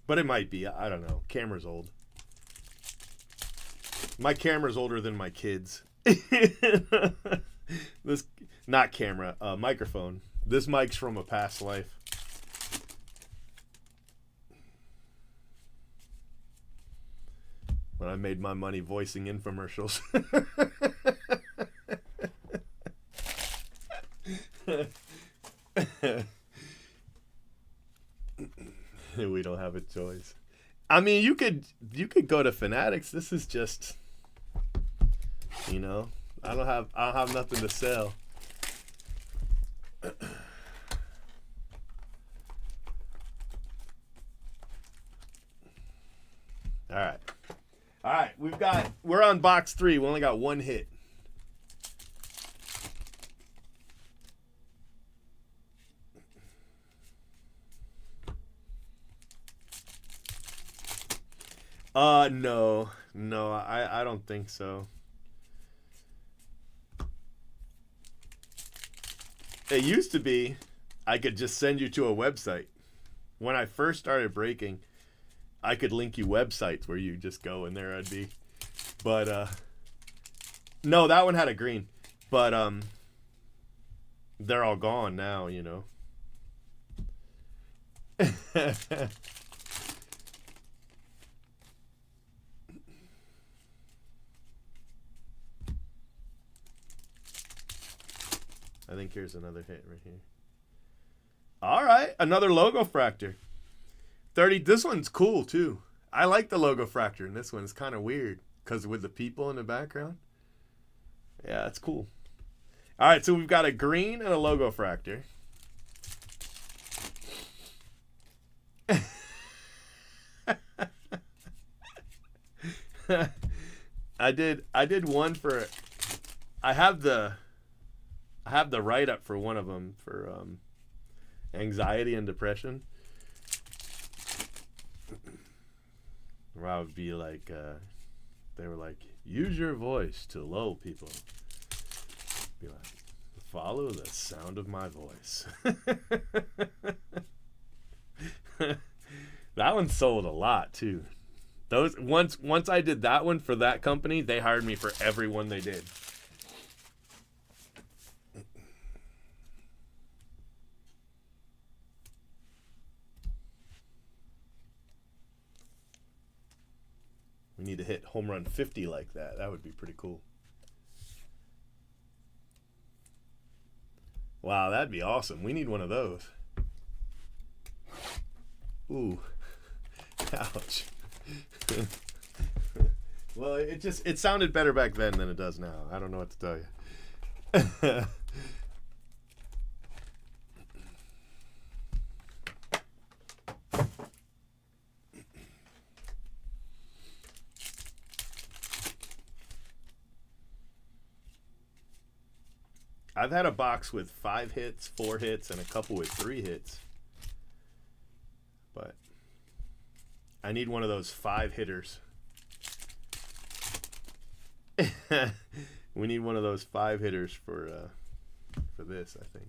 But it might be. I don't know. Camera's old. My camera's older than my kids. This, not camera, microphone. This mic's from a past life. When I made my money voicing infomercials. We don't have a choice. I mean, you could go to Fanatics. This is just, I don't have nothing to sell. All right, we're on box 3. We only got one hit. No, I don't think so. It used to be I could just send you to a website. When I first started breaking, I could link you websites where you just go and there I'd be. But no, that one had a green. But they're all gone now, I think here's another hit right here. All right, another logo fractor. 30. This one's cool too. I like the logo fractor, and this one is kind of weird because with the people in the background. Yeah, it's cool. All right, so we've got a green and a logo fractor. I did one for. I have the write up for one of them for anxiety and depression. Where I would be like, they were like, use your voice to lull people. Be like, follow the sound of my voice. That one sold a lot too. Those once I did that one for that company, they hired me for every one they did. We need to hit home run 50 like that. That would be pretty cool. Wow, that'd be awesome. We need one of those. Ooh. Ouch. Well, it sounded better back then than it does now. I don't know what to tell you. I've had a box with 5 hits, 4 hits, and a couple with 3 hits. But I need one of those 5 hitters. We need one of those 5 hitters for this, I think.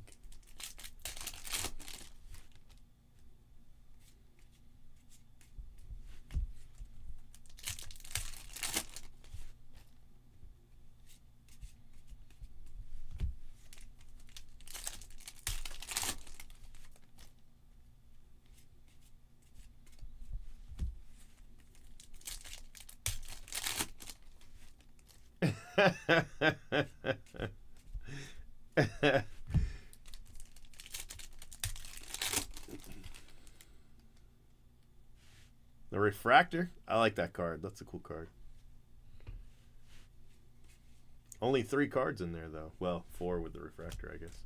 The refractor? I like that card. That's a cool card. Only 3 cards in there, though. Well, 4 with the refractor, I guess.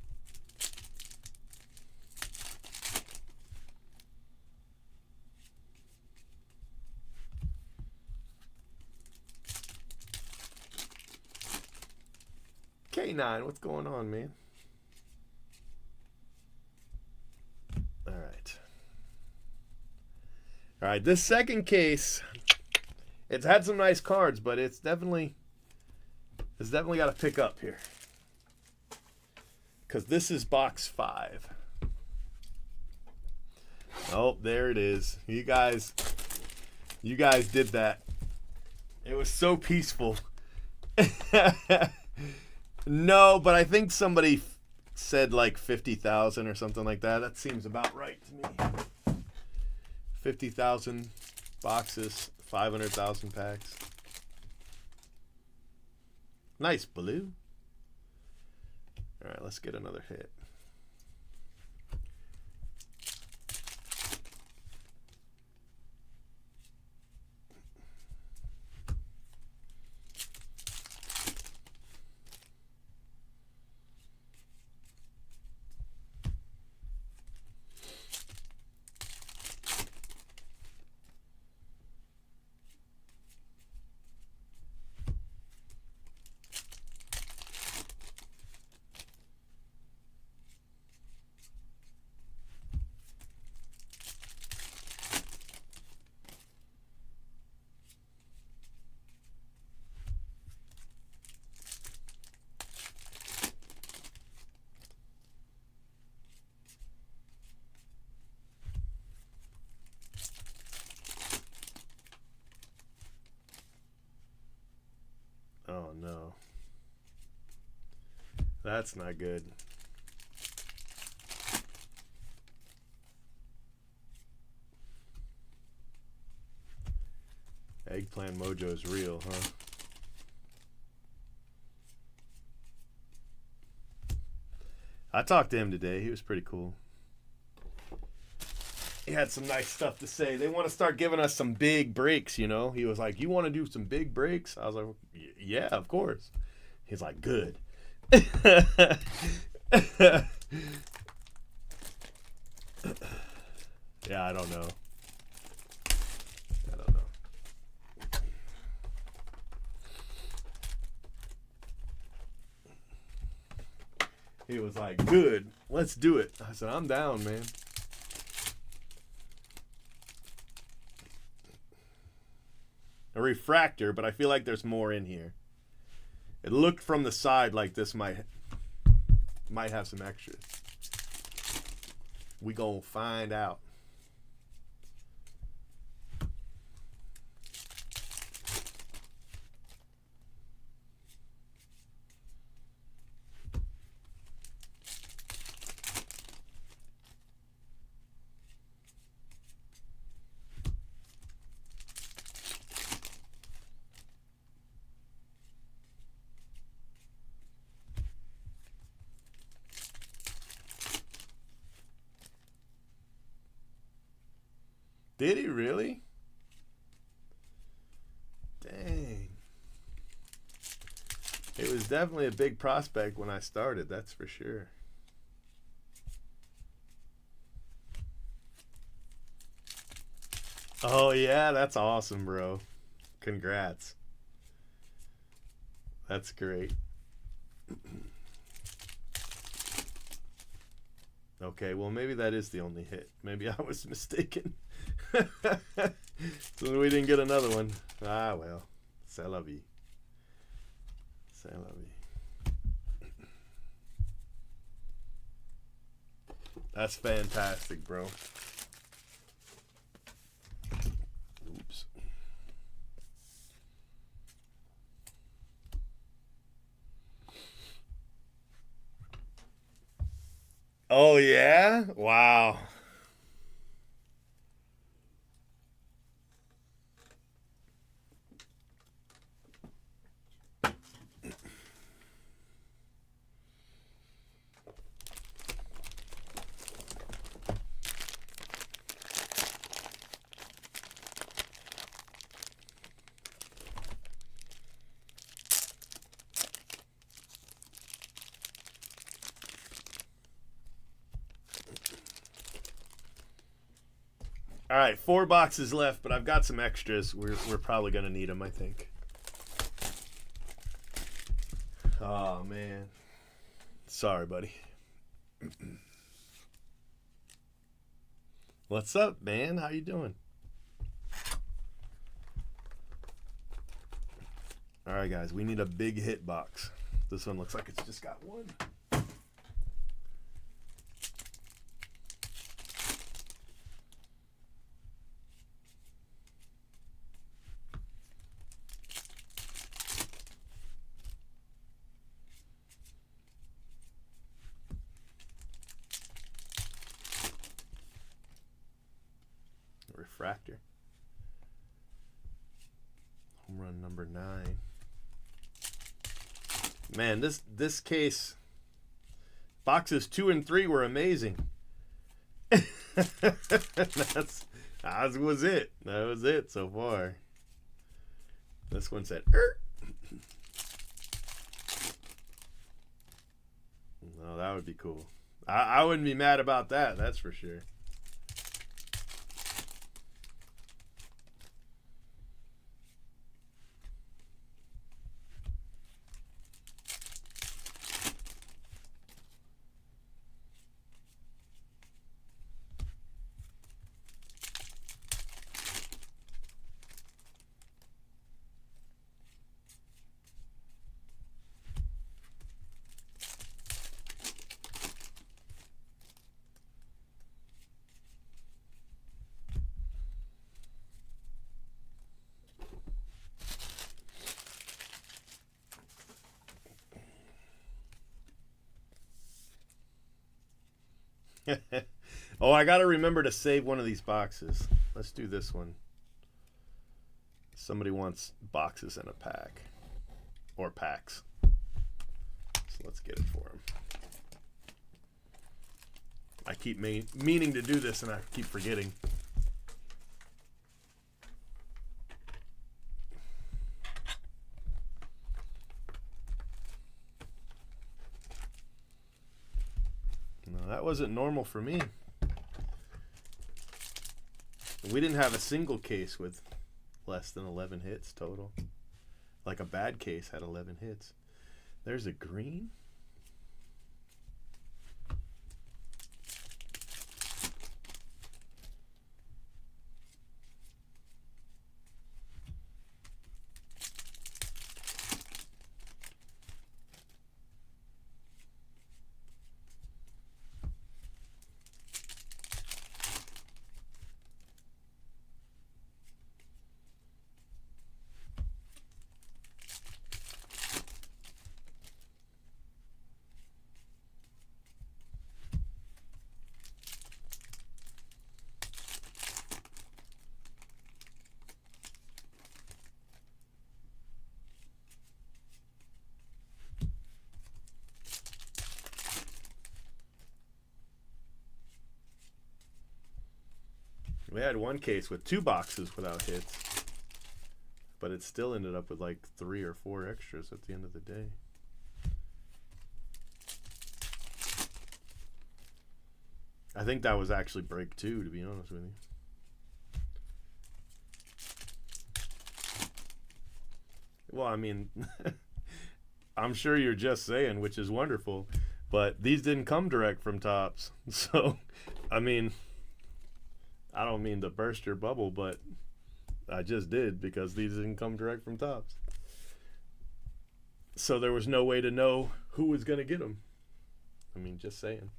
K9, what's going on, man? All right. All right, this second case, it's had some nice cards, but it's definitely got to pick up here. Because this is box 5. Oh, there it is. You guys did that. It was so peaceful. No, but I think somebody said like 50,000 or something like that. That seems about right to me. 50,000 boxes, 500,000 packs. Nice blue. All right, let's get another hit. Oh no. That's not good. Eggplant Mojo's real, huh? I talked to him today. He was pretty cool. He had some nice stuff to say. They want to start giving us some big breaks, you know? He was like, you want to do some big breaks? I was like, yeah, of course. He's like, good. Yeah, I don't know. He was like, good, let's do it. I said, I'm down, man. A refractor, but I feel like there's more in here. It looked from the side like this might have some extras. We gonna find out. Did he really? Dang. It was definitely a big prospect when I started, that's for sure. Oh yeah, that's awesome, bro. Congrats. That's great. Okay, well, maybe that is the only hit. Maybe I was mistaken. So we didn't get another one. Ah, well. C'est la vie. C'est la vie. That's fantastic, bro. Oops. Oh, yeah? Wow. All right, 4 boxes left, but I've got some extras. We're probably gonna need them, I think. Oh man, sorry, buddy. What's up, man? How you doing? All right, guys, we need a big hit box. This one looks like it's just got one. Refractor. Home run number 9. Man, this case, boxes 2 and 3 were amazing. That was it. That was it so far. This one said, No, that would be cool. I wouldn't be mad about that, that's for sure. Oh, I gotta remember to save one of these boxes. Let's do this one. Somebody wants boxes in a pack. Or packs. So let's get it for him. I keep meaning to do this and I keep forgetting. No, that wasn't normal for me. We didn't have a single case with less than 11 hits total. Like a bad case had 11 hits. There's a green. We had one case with 2 boxes without hits, but it still ended up with like 3 or 4 extras at the end of the day. I think that was actually break 2, to be honest with you. Well, I mean, I'm sure you're just saying, which is wonderful, But these didn't come direct from Topps. So, I mean, I don't mean to burst your bubble, but I just did because these didn't come direct from Topps. So there was no way to know who was going to get them. I mean, just saying.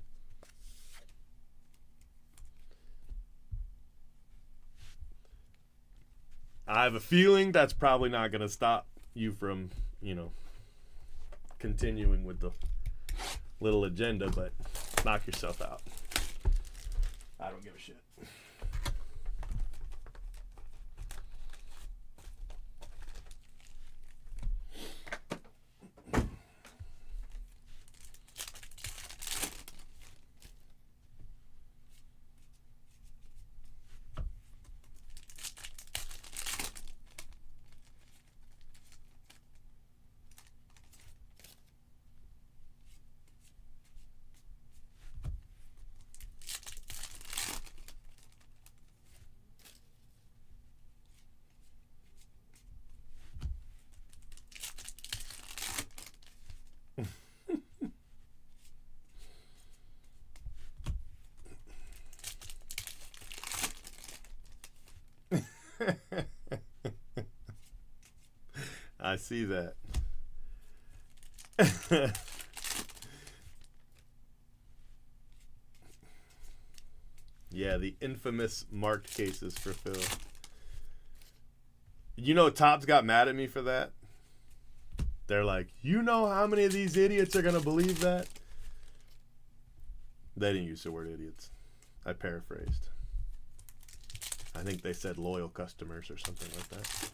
I have a feeling that's probably not going to stop you from, continuing with the little agenda, but knock yourself out. I don't give a shit. I see that. Yeah, the infamous marked cases for Phil. Topps got mad at me for that. They're like, you know how many of these idiots are going to believe that? They didn't use the word idiots. I paraphrased. I think they said loyal customers or something like that.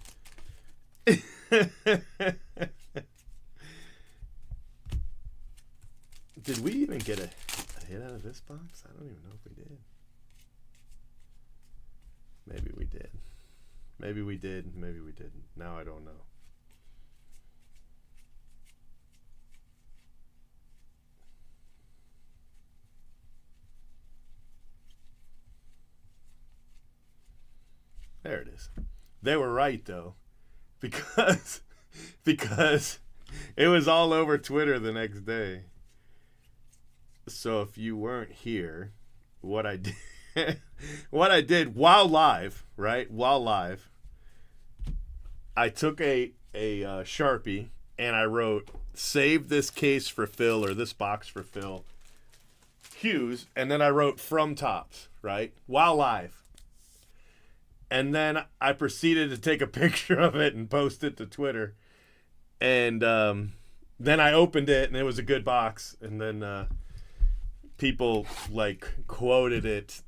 Did we even get a hit out of this box? I don't even know if we did. Maybe we did. Maybe we did. Maybe we didn't. Now I don't know. There it is. They were right though, because it was all over Twitter the next day. So if you weren't here, what I did while live, right? While live, I took a Sharpie and I wrote, "Save this case for Phil," or "this box for Phil Hughes," and then I wrote "from Topps," right? While live. And then I proceeded to take a picture of it and post it to Twitter. And then I opened it, and it was a good box. And then people, quoted it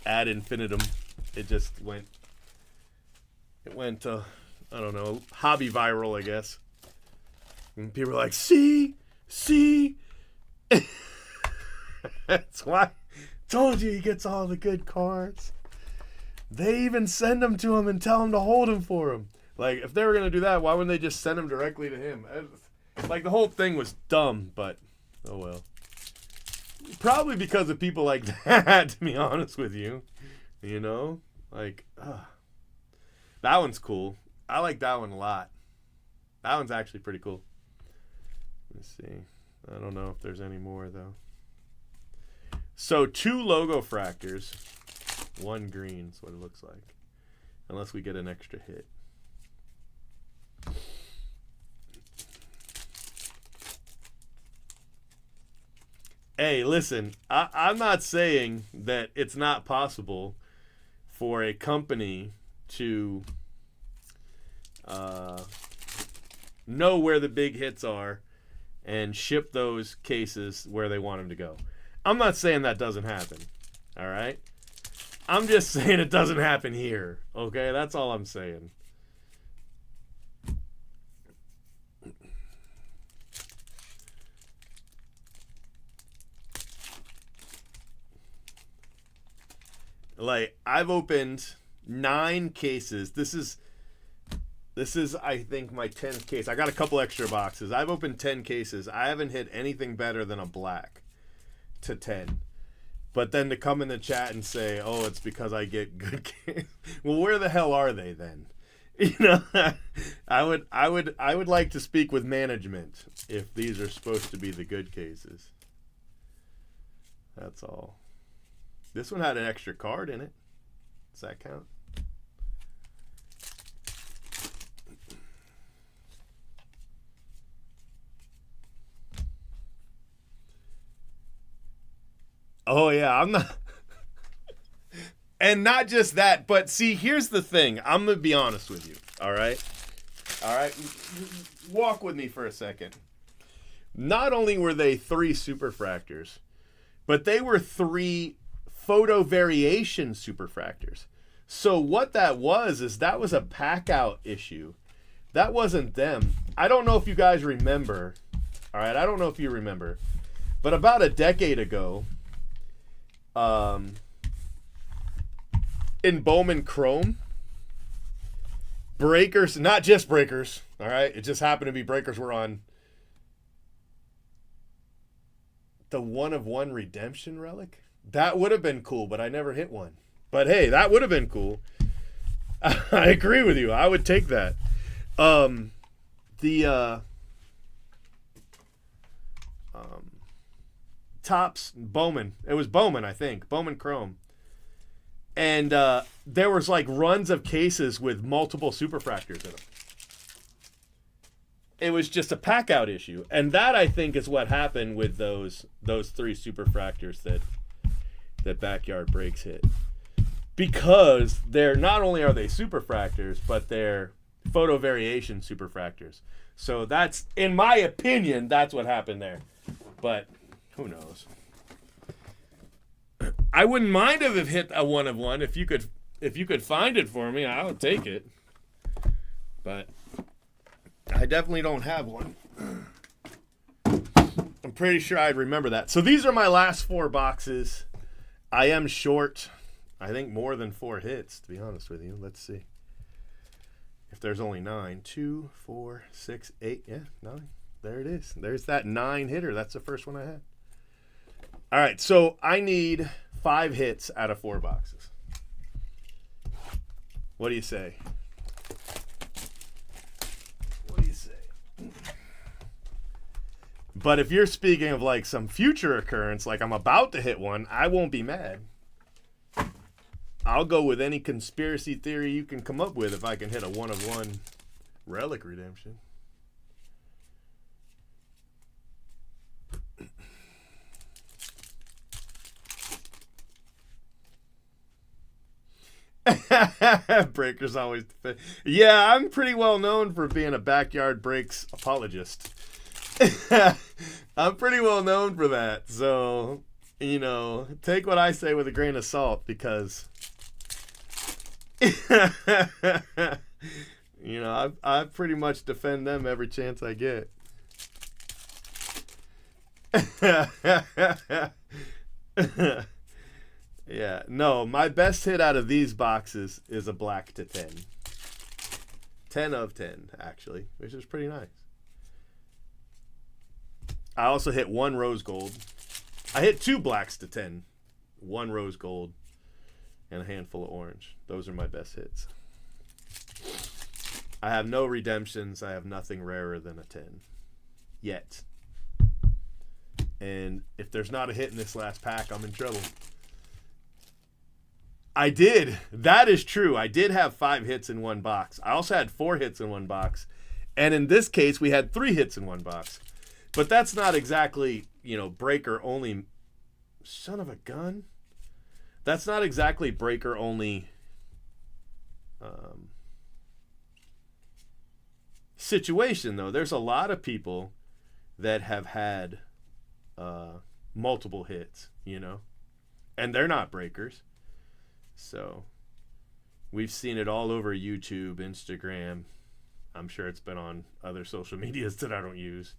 ad infinitum. It just went, I don't know, hobby viral, I guess. And people were like, see? That's why I told you he gets all the good cards. They even send them to him and tell him to hold them for him. Like, if they were going to do that, why wouldn't they just send them directly to him? The whole thing was dumb, but oh well. Probably because of people like that, to be honest with you. That one's cool. I like that one a lot. That one's actually pretty cool. Let's see. I don't know if there's any more, though. So, 2 logo fractors. 1 green is what it looks like. Unless we get an extra hit. Hey, listen, I'm not saying that it's not possible for a company to know where the big hits are and ship those cases where they want them to go. I'm not saying that doesn't happen, all right? I'm just saying it doesn't happen here, okay? That's all I'm saying. I've opened 9 cases. This is I think my 10th case. I got a couple extra boxes. I've opened 10 cases. I haven't hit anything better than a black to 10. But then to come in the chat and say, "Oh, it's because I get good cases." Well, where the hell are they then? You know, I would like to speak with management if these are supposed to be the good cases. That's all. This one had an extra card in it. Does that count? Oh yeah, I'm not. And not just that, but see, here's the thing. I'm gonna be honest with you. All right. Walk with me for a second. Not only were they 3 superfractors, but they were 3 photo variation superfractors. So what that was is that was a pack out issue. That wasn't them. I don't know if you guys remember. All right, I don't know if you remember, but about a decade ago, in Bowman Chrome, breakers, not just breakers, all right, it just happened to be breakers were on the 1-of-1 redemption relic. That would have been cool, but I never hit one. But hey, that would have been cool. I agree with you. I would take that. Tops Bowman. It was Bowman, I think. Bowman Chrome. And there was like runs of cases with multiple superfractors in them. It was just a pack out issue. And that, I think, is what happened with those 3 superfractors that Backyard Breaks hit. Because they're not only are they superfractors, but they're photo variation superfractors. So that's, in my opinion, that's what happened there. But who knows? I wouldn't mind if it hit a 1-of-1. If you could find it for me, I would take it. But I definitely don't have one. I'm pretty sure I'd remember that. So these are my last 4 boxes. I am short, I think, more than 4 hits, to be honest with you. Let's see. If there's only 9. 2, 4, 6, 8. Yeah, 9. There it is. There's that 9 hitter. That's the first one I had. All right, so I need 5 hits out of 4 boxes. What do you say? What do you say? But if you're speaking of like some future occurrence, like I'm about to hit one, I won't be mad. I'll go with any conspiracy theory you can come up with if I can hit a 1-of-1 relic redemption. Breakers always defend. Yeah, I'm pretty well known for being a Backyard Breaks apologist. I'm pretty well known for that. So, you know, take what I say with a grain of salt because, you know, I pretty much defend them every chance I get. Yeah, no, my best hit out of these boxes is a black to 10. 10 of 10, actually, which is pretty nice. I also hit 1 rose gold. I hit 2 blacks to 10. 1 rose gold and a handful of orange. Those are my best hits. I have no redemptions. I have nothing rarer than a 10. Yet. And if there's not a hit in this last pack, I'm in trouble. I did. That is true. I did have 5 hits in 1 box. I also had 4 hits in 1 box. And in this case, we had 3 hits in 1 box. But that's not exactly, you know, breaker only. Son of a gun. That's not exactly breaker only situation, though. There's a lot of people that have had multiple hits, you know, and they're not breakers. So we've seen it all over YouTube, Instagram. I'm sure it's been on other social medias that I don't use.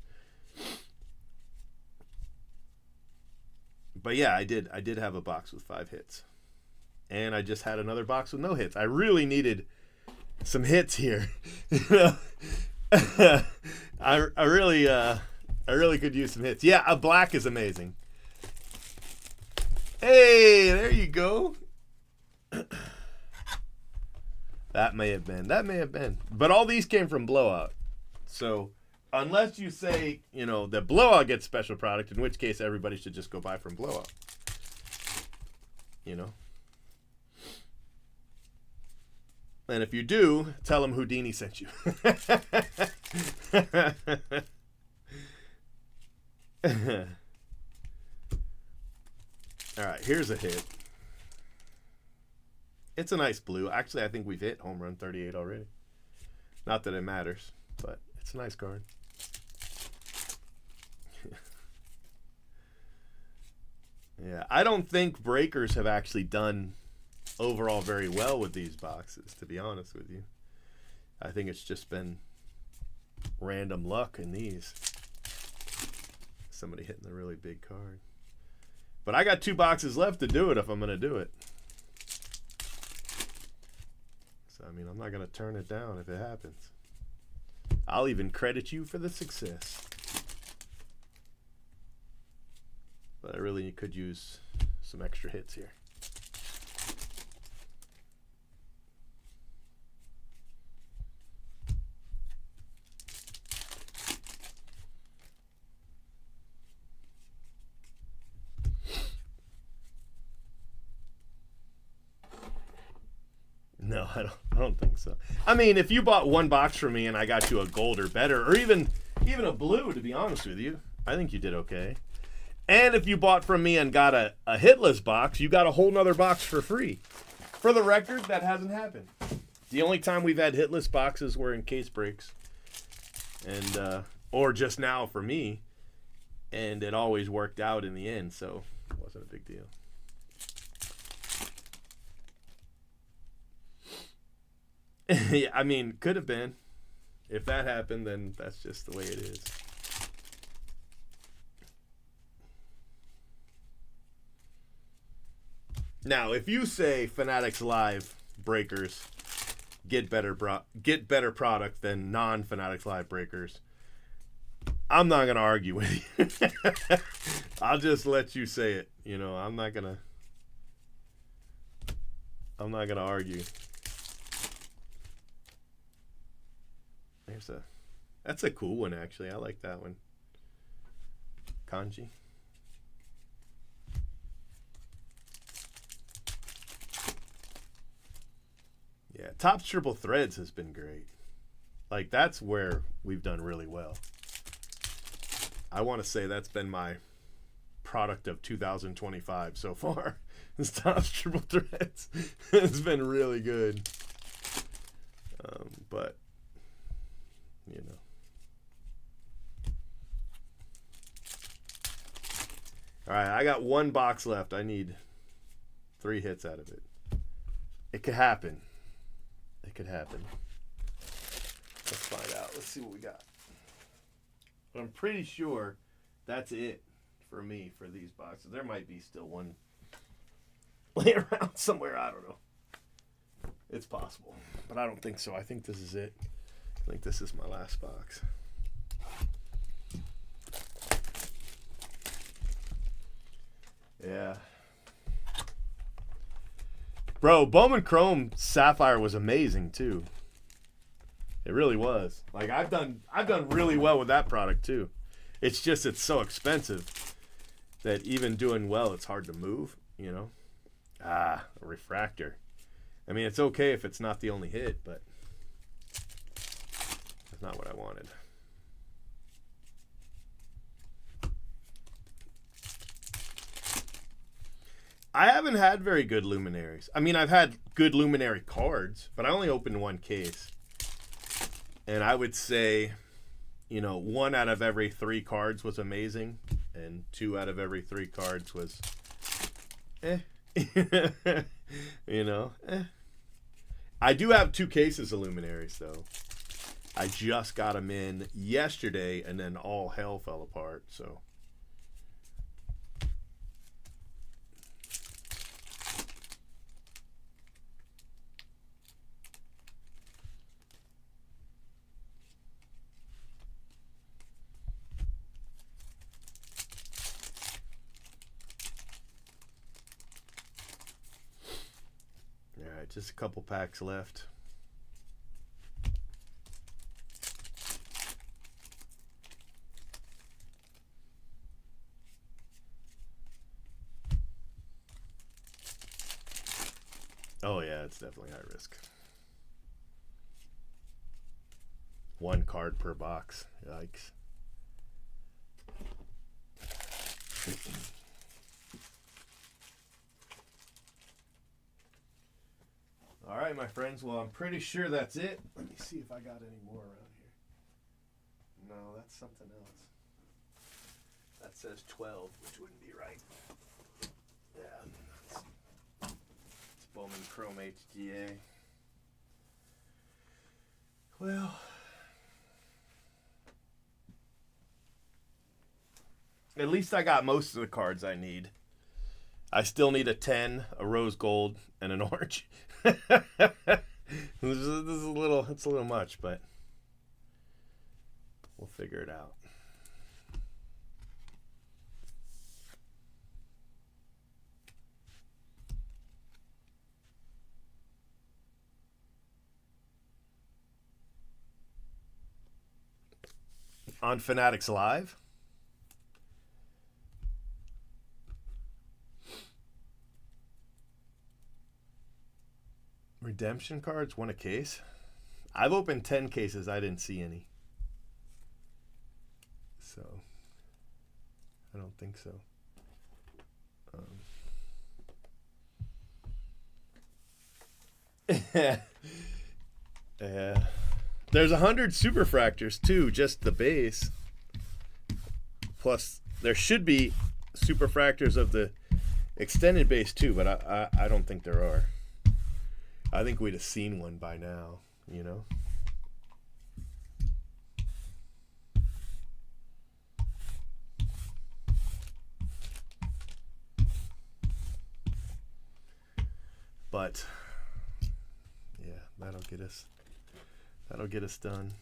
But yeah, I did have a box with 5 hits. And I just had another box with no hits. I really needed some hits here. I really could use some hits. Yeah, a black is amazing. Hey, there you go. That may have been. That may have been. But all these came from Blowout. So unless you say, you know, that Blowout gets special product, in which case everybody should just go buy from Blowout. You know? And if you do, tell them Houdini sent you. All right, here's a hit. It's a nice blue. Actually, I think we've hit home run 38 already. Not that it matters, but it's a nice card. Yeah, I don't think breakers have actually done overall very well with these boxes, to be honest with you. I think it's just been random luck in these. Somebody hitting a really big card. But I got 2 boxes left to do it if I'm going to do it. So, I mean, I'm not going to turn it down if it happens. I'll even credit you for the success. But I really could use some extra hits here. No, I don't think so. I mean, if you bought 1 box from me and I got you a gold or better, or even a blue, to be honest with you, I think you did okay. And if you bought from me and got a hitless box, you got a whole nother box for free. For the record, that hasn't happened. The only time we've had hitless boxes were in case breaks. And or just now for me. And it always worked out in the end, so it wasn't a big deal. Yeah, I mean, could have been. If that happened, then that's just the way it is. Now, if you say Fanatics Live breakers get better product than non-Fanatics Live breakers, I'm not gonna argue with you. I'll just let you say it. You know, I'm not gonna argue. That's a cool one, actually. I like that one. Kanji. Yeah, Topps Triple Threads has been great. Like, that's where we've done really well. I want to say that's been my product of 2025 so far. This Topps Triple Threads has been really good. But, you know. All right, I got 1 box left. I need 3 hits out of it. It could happen. It could happen. Let's find out. Let's see what we got. But I'm pretty sure that's it for me for these boxes. There might be still one laying around somewhere. I don't know. It's possible. But I don't think so. I think this is it. I think this is my last box. Yeah. Bro, Bowman Chrome Sapphire was amazing too. It really was. Like, I've done really well with that product too. It's just it's so expensive that even doing well, it's hard to move, you know. A refractor. I mean, it's okay if it's not the only hit, but that's not what I wanted. I haven't had very good luminaries. I mean, I've had good luminary cards, but I only opened 1 case. And I would say, you know, 1 out of every 3 cards was amazing, and 2 out of every 3 cards was you know, I do have 2 cases of luminaries, though. I just got them in yesterday, and then all hell fell apart, so. Just a couple packs left. Oh, yeah, it's definitely high risk. 1 card per box. Yikes. All right, my friends. Well, I'm pretty sure that's it. Let me see if I got any more around here. No, that's something else. That says 12, which wouldn't be right. Yeah, it's Bowman Chrome HGA. Well, at least I got most of the cards I need. I still need a 10, a rose gold, and an orange. This is a little, it's a little much, but we'll figure it out. On Fanatics Live. Redemption cards, 1 a case. I've opened 10 cases. I didn't see any. So, I don't think so. Yeah. There's 100 superfractors too, just the base. Plus, there should be superfractors of the extended base too, but I don't think there are. I think we'd have seen one by now, you know? But yeah, that'll get us done.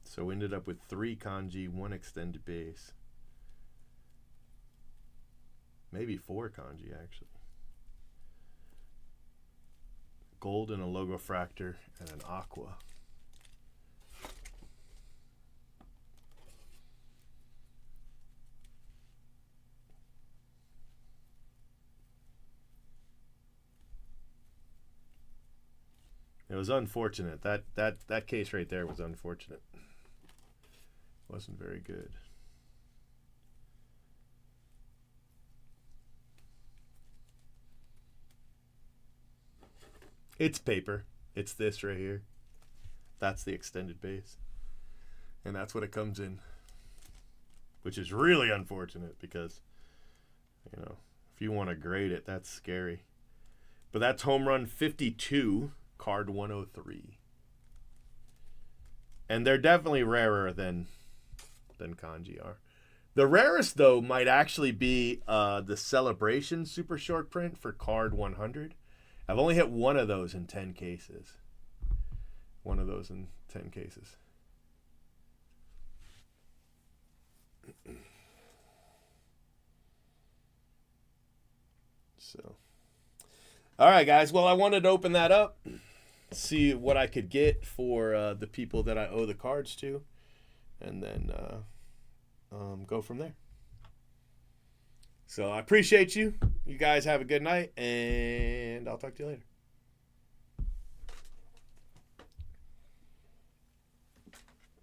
So we ended up with 3 kanji, 1 extended base. Maybe 4 kanji actually. Gold and a logo fractor and an aqua. It was unfortunate. That case right there was unfortunate. Wasn't very good. It's paper. It's this right here. That's the extended base. And that's what it comes in. Which is really unfortunate because, you know, if you want to grade it, that's scary. But that's home run 52, card 103. And they're definitely rarer than kanji are. The rarest, though, might actually be the Celebration super short print for card 100. I've only hit 1 of those in 10 cases. 1 of those in 10 cases. So, all right, guys. Well, I wanted to open that up, see what I could get for the people that I owe the cards to, and then go from there. So I appreciate you. You guys have a good night, and I'll talk to you later.